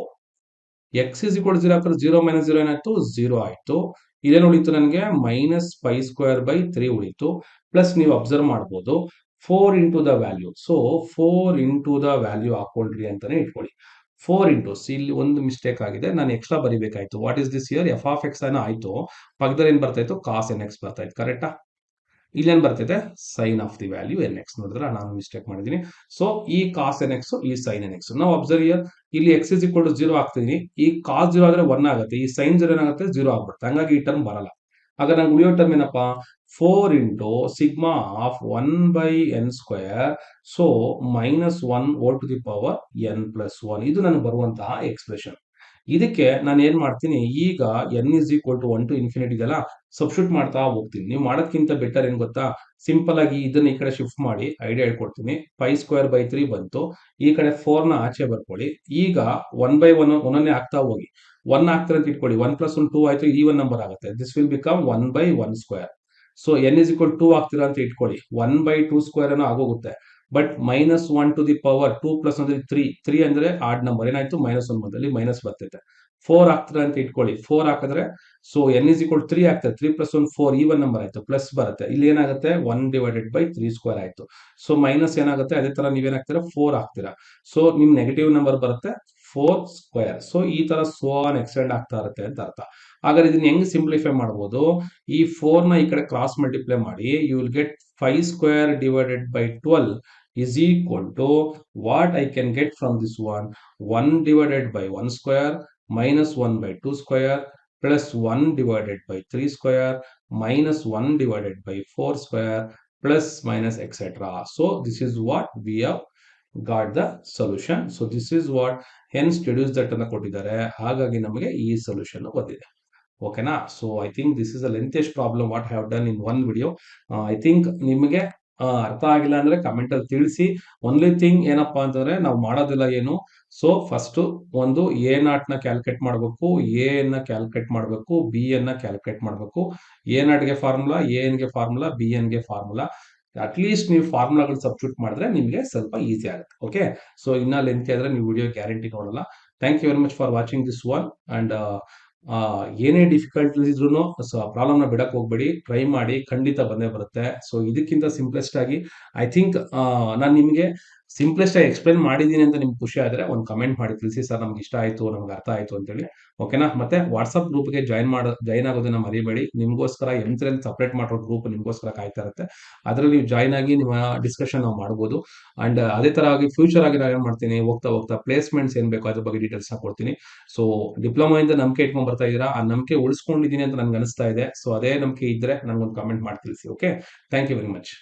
X is equal to 0 ಹಾಕಿದ್ರೆ 0 ಮೈನಸ್ 0 ಏನಾಯ್ತು, 0 ಆಯ್ತು. ಇಲ್ಲೇನು ಉಳಿತು ನನಗೆ, ಮೈನಸ್ ಪೈ ಸ್ಕ್ವೇರ್ ಬೈ 3 ಉಳಿತು. ಪ್ಲಸ್ ನೀವು ಅಬ್ಸರ್ವ್ ಮಾಡ್ಬೋದು 4 into the value. So 4 into the value ಹಾಕೊಂಡ್ರಿ ಅಂತಾನೆ ಇಟ್ಕೊಳ್ಳಿ. 4 ಇಂಟು, ಇಲ್ಲಿ ಒಂದು ಮಿಸ್ಟೇಕ್ ಆಗಿದೆ, ನಾನು ಎಕ್ಸ್ಟ್ರಾ ಬರಿಬೇಕಾಯ್ತು. What is this here, f of x ಏನೋ ಆಯ್ತು, ಪಕ್ಕದಲ್ಲಿ ಏನ್ ಬರ್ತಾ ಇತ್ತು, ಕಾಸ್ ಎನ್ ಎಕ್ಸ್ ಬರ್ತಾ ಇತ್ತು, ಕರೆಕ್ಟಾ? ಇಲ್ಲೇನ್ ಬರ್ತಿದೆ, sine of the value N x. ನೋಡಿದ್ರೆ ನಾನು ಮಿಸ್ಟೇಕ್ ಮಾಡಿದೀನಿ. ಸೊ ಈ ಕಾಸ್ ಎನ್ ಎಕ್ಸ್, ಈ ಸೈನ್ ಎನ್ ಎಕ್ಸ್. ನಾವು ಅಬ್ಸರ್ವ್ ಇಯರ್, ಇಲ್ಲಿ ಎಕ್ಸ್ ಇಸ್ ಈಕ್ವಲ್ ಟು 0 ಹಾಕ್ತಿದೀನಿ. ಈ ಕಾಸ್ 0 ಆದ್ರೆ 1 ಆಗುತ್ತೆ, ಈ ಸೈನ್ 0 ಏನಾಗುತ್ತೆ, 0 ಆಗ್ಬಿಡುತ್ತೆ. ಹಂಗಾಗಿ ಈ ಟರ್ಮ್ ಬರಲ್ಲ. ಆಗ ನಂಗೆ ಉಳಿಯೋ ಟರ್ಮ್ ಏನಪ್ಪಾ, 4 into sigma of 1/n square, so minus 1 whole to the power n plus 1. ಇದು ನನಗೆ ಬರುವಂತಹ ಎಕ್ಸ್ಪ್ರೆಷನ್. ಇದಕ್ಕೆ ನಾನು ಏನ್ ಮಾಡ್ತೀನಿ, ಈಗ n is equal to 1 to infinity ಇದೆಲ್ಲ ಸಬ್ಸ್ಟಿಟ್ಯೂಟ್ ಮಾಡ್ತಾ ಹೋಗ್ತೀನಿ. ನೀವು ಮಾಡೋದಕ್ಕಿಂತ ಬೆಟರ್ ಏನ್ ಗೊತ್ತಾ, ಸಿಂಪಲ್ ಆಗಿ ಇದನ್ನ ಈ ಕಡೆ ಶಿಫ್ಟ್ ಮಾಡಿ ಐಡಿಯಾ ಹೇಳ್ಕೊಡ್ತೀನಿ. ಪೈ ಸ್ಕ್ವೇರ್ ಬೈ 3 ಬಂತು, ಈ ಕಡೆ 4 ನ ಆಚೆ ಬರ್ಕೊಳ್ಳಿ. ಈಗ 1/1 ಒಂದೊಂದೇ ಆಗ್ತಾ ಹೋಗಿ, 1 ಆಗ್ತಾರೆ ಅಂತ ಇಟ್ಕೊಳ್ಳಿ. 1 + 1 2 ಆಯ್ತು, ಈವನ್ ನಂಬರ್ ಆಗುತ್ತೆ. This will become 1/1 square. So n is equal 2 ಆಗ್ತೀರಾ ಅಂತ ಇಟ್ಕೊಳ್ಳಿ, 1/2² ಏನೋ ಆಗೋಗುತ್ತೆ. But -1 to the power 2 plus ಅಂದ್ರೆ 3 ಅಂದ್ರೆ ಆಡ್ ನಂಬರ್ ಏನಾಯ್ತು, -1 ಬಂದಲ್ಲಿ ಮೈನಸ್ ಬರ್ತೈತೆ. 4 ಆಗ್ತೀರಾ ಅಂತ ಇಟ್ಕೊಳ್ಳಿ, 4 ಹಾಕಿದ್ರೆ ಸೊ ಎನ್ ಇಸ್ ಈಕ್ವಲ್ 3 ಆಗ್ತದೆ, 3 ಪ್ಲಸ್ 1 4 ಈವನ್ ನಂಬರ್ ಆಯ್ತು, ಪ್ಲಸ್ ಬರುತ್ತೆ. ಇಲ್ಲಿ ಏನಾಗುತ್ತೆ 1/3² ಆಯ್ತು. ಸೊ ಮೈನಸ್ ಏನಾಗುತ್ತೆ, ಅದೇ ತರ ನೀವೇನಾಗ್ತೀರಾ 4 ಹಾಕ್ತೀರಾ, ಸೊ ನಿಮ್ ನೆಗೆಟಿವ್ ನಂಬರ್ ಬರುತ್ತೆ 4². ಸೊ ಈ ತರ ಸೋ ಆನ್ ಎಕ್ಸ್ಟೆಂಡ್ ಆಗ್ತಾ ಇರುತ್ತೆ ಅಂತ ಅರ್ಥ. ಹಾಗಾದ್ರೆ ಇದನ್ನ ಹೆಂಗ್ ಸಿಂಪ್ಲಿಫೈ ಮಾಡ್ಬೋದು, ಈ 4 ನ ಈ ಕಡೆ ಕ್ರಾಸ್ ಮಲ್ಟಿಪ್ಲೈ ಮಾಡಿ, you will get 5² divided by 12 is equal to what I can get from this one, 1 divided by 1² minus 1/2² plus 1 divided by 3² minus 1 divided by 4² plus minus etc. So this is what we have got the solution. So this is what hence deduce that ಅನ್ನ ಕೊಟ್ಟಿದ್ದಾರೆ, ಹಾಗಾಗಿ ನಮಗೆ ಈ ಸೊಲ್ಯೂಷನ್ ಬಂದಿದೆ. ಓಕೆನಾ. So I think this is a lengthiest problem what have done in one video. I think ನಿಮಗೆ ಅರ್ಥ ಆಗಿಲ್ಲ ಅಂದ್ರೆ ಕಮೆಂಟ್ ಅಲ್ಲಿ ತಿಳಿಸಿ. ಒನ್ಲಿ ಥಿಂಗ್ ಏನಪ್ಪಾ ಅಂತಂದ್ರೆ ನಾವು ಮಾಡೋದಿಲ್ಲ ಏನು, ಸೊ ಫಸ್ಟ್ ಒಂದು A0 ನ ಕ್ಯಾಲ್ಕುಲೇಟ್ ಮಾಡಬೇಕು, ಎ ನ ಕ್ಯಾಲ್ಕುಲೇಟ್ ಮಾಡಬೇಕು, ಬಿ ನ ಕ್ಯಾಲ್ಕುಲೇಟ್ ಮಾಡಬೇಕು. A0 ಗೆ ಫಾರ್ಮುಲಾ, ಎನ್ ಗೆ ಫಾರ್ಮುಲಾ, ಬಿ ಎನ್ ಗೆ ಫಾರ್ಮುಲಾ. ಅಟ್ಲೀಸ್ಟ್ ನೀವು ಫಾರ್ಮುಲಾಗಳು ಸಬ್ಸ್ಟಿಟ್ಯೂಟ್ ಮಾಡಿದ್ರೆ ನಿಮಗೆ ಸ್ವಲ್ಪ ಈಸಿ ಆಗುತ್ತೆ. ಓಕೆ, ಸೊ ಇನ್ನ ಲೆಂತ್ ಆದ್ರೆ ನೀವು ವಿಡಿಯೋ ಗ್ಯಾರಂಟಿ ನೋಡಲ್ಲ. Thank you very much for watching this one. And ಏನೇ ಡಿಫಿಕಲ್ಟೀಸ್ ಇದ್ರು ಪ್ರಾಬ್ಲಮ್ ನ ಬಿಡಕ್ ಹೋಗ್ಬೇಡಿ, ಟ್ರೈ ಮಾಡಿ, ಖಂಡಿತ ಬಂದೇ ಬರುತ್ತೆ. ಸೊ ಇದಕ್ಕಿಂತ ಸಿಂಪ್ಲೆಸ್ಟ್ ಆಗಿ ಐ ಥಿಂಕ್ ನಾನು ನಿಮಗೆ ಸಿಂಪ್ಲೆಸ್ಟ್ ಆಗಿ ಎಕ್ಸ್ಪ್ಲೈನ್ ಮಾಡಿದ್ದೀನಿ ಅಂತ ನಿಮ್ಗೆ ಖುಷಿ ಆದ್ರೆ ಒಂದು ಕಮೆಂಟ್ ಮಾಡಿ ತಿಳಿಸಿ, ಸರ್ ನಮ್ಗೆ ಇಷ್ಟ ಆಯ್ತು, ನಮ್ಗೆ ಅರ್ಥ ಆಯ್ತು ಅಂತೇಳಿ. ಓಕೆನಾ. ಮತ್ತೆ ವಾಟ್ಸ್ಆಪ್ ಗ್ರೂಪ್ಗೆ ಜಾಯ್ನ್ ಆಗೋದನ್ನ ಮರಿಬೇಡಿ. ನಿಮ್ಗೋಸ್ಕರ M3 ಸಪರೇಟ್ ಮಾಡೋ ಗ್ರೂಪ್ ನಿಮ್ಗೋಸ್ಕರ ಕಾಯ್ತಾ ಇರುತ್ತೆ. ಅದರಲ್ಲಿ ನೀವು ಜಾಯ್ನ್ ಆಗಿ ನಿಮ್ಮ ಡಿಸ್ಕಷನ್ ನಾವು ಮಾಡ್ಬೋದು. ಅಂಡ್ ಅದೇ ತರ ಆಗಿ ಫ್ಯೂಚರ್ ಆಗಿ ನಾನು ಏನ್ ಮಾಡ್ತೀನಿ, ಹೋಗ್ತಾ ಹೋಗ್ತಾ ಪ್ಲೇಸ್ಮೆಂಟ್ಸ್ ಏನ್ ಬೇಕು ಅದ್ರ ಬಗ್ಗೆ ಡೀಟೇಲ್ಸ್ ನ ಕೊಡ್ತೀನಿ. ಸೊ ಡಿಪ್ಲೊಮಾ ಇಂದ ನಂಬಿಕೆ ಇಟ್ಕೊಂಡ್ ಬರ್ತಾ ಇದೀರಾ, ಆ ನಂಬಿಕೆ ಉಳಿಸ್ಕೊಂಡಿದ್ದೀನಿ ಅಂತ ನನ್ಗೆ ಅನಿಸ್ತಾ ಇದೆ. ಸೊ ಅದೇ ನಂಬಿಕೆ ಇದ್ರೆ ನನ್ಗೊಂದು ಕಮೆಂಟ್ ಮಾಡಿ ತಿಳಿಸಿ. Okay, thank you very much.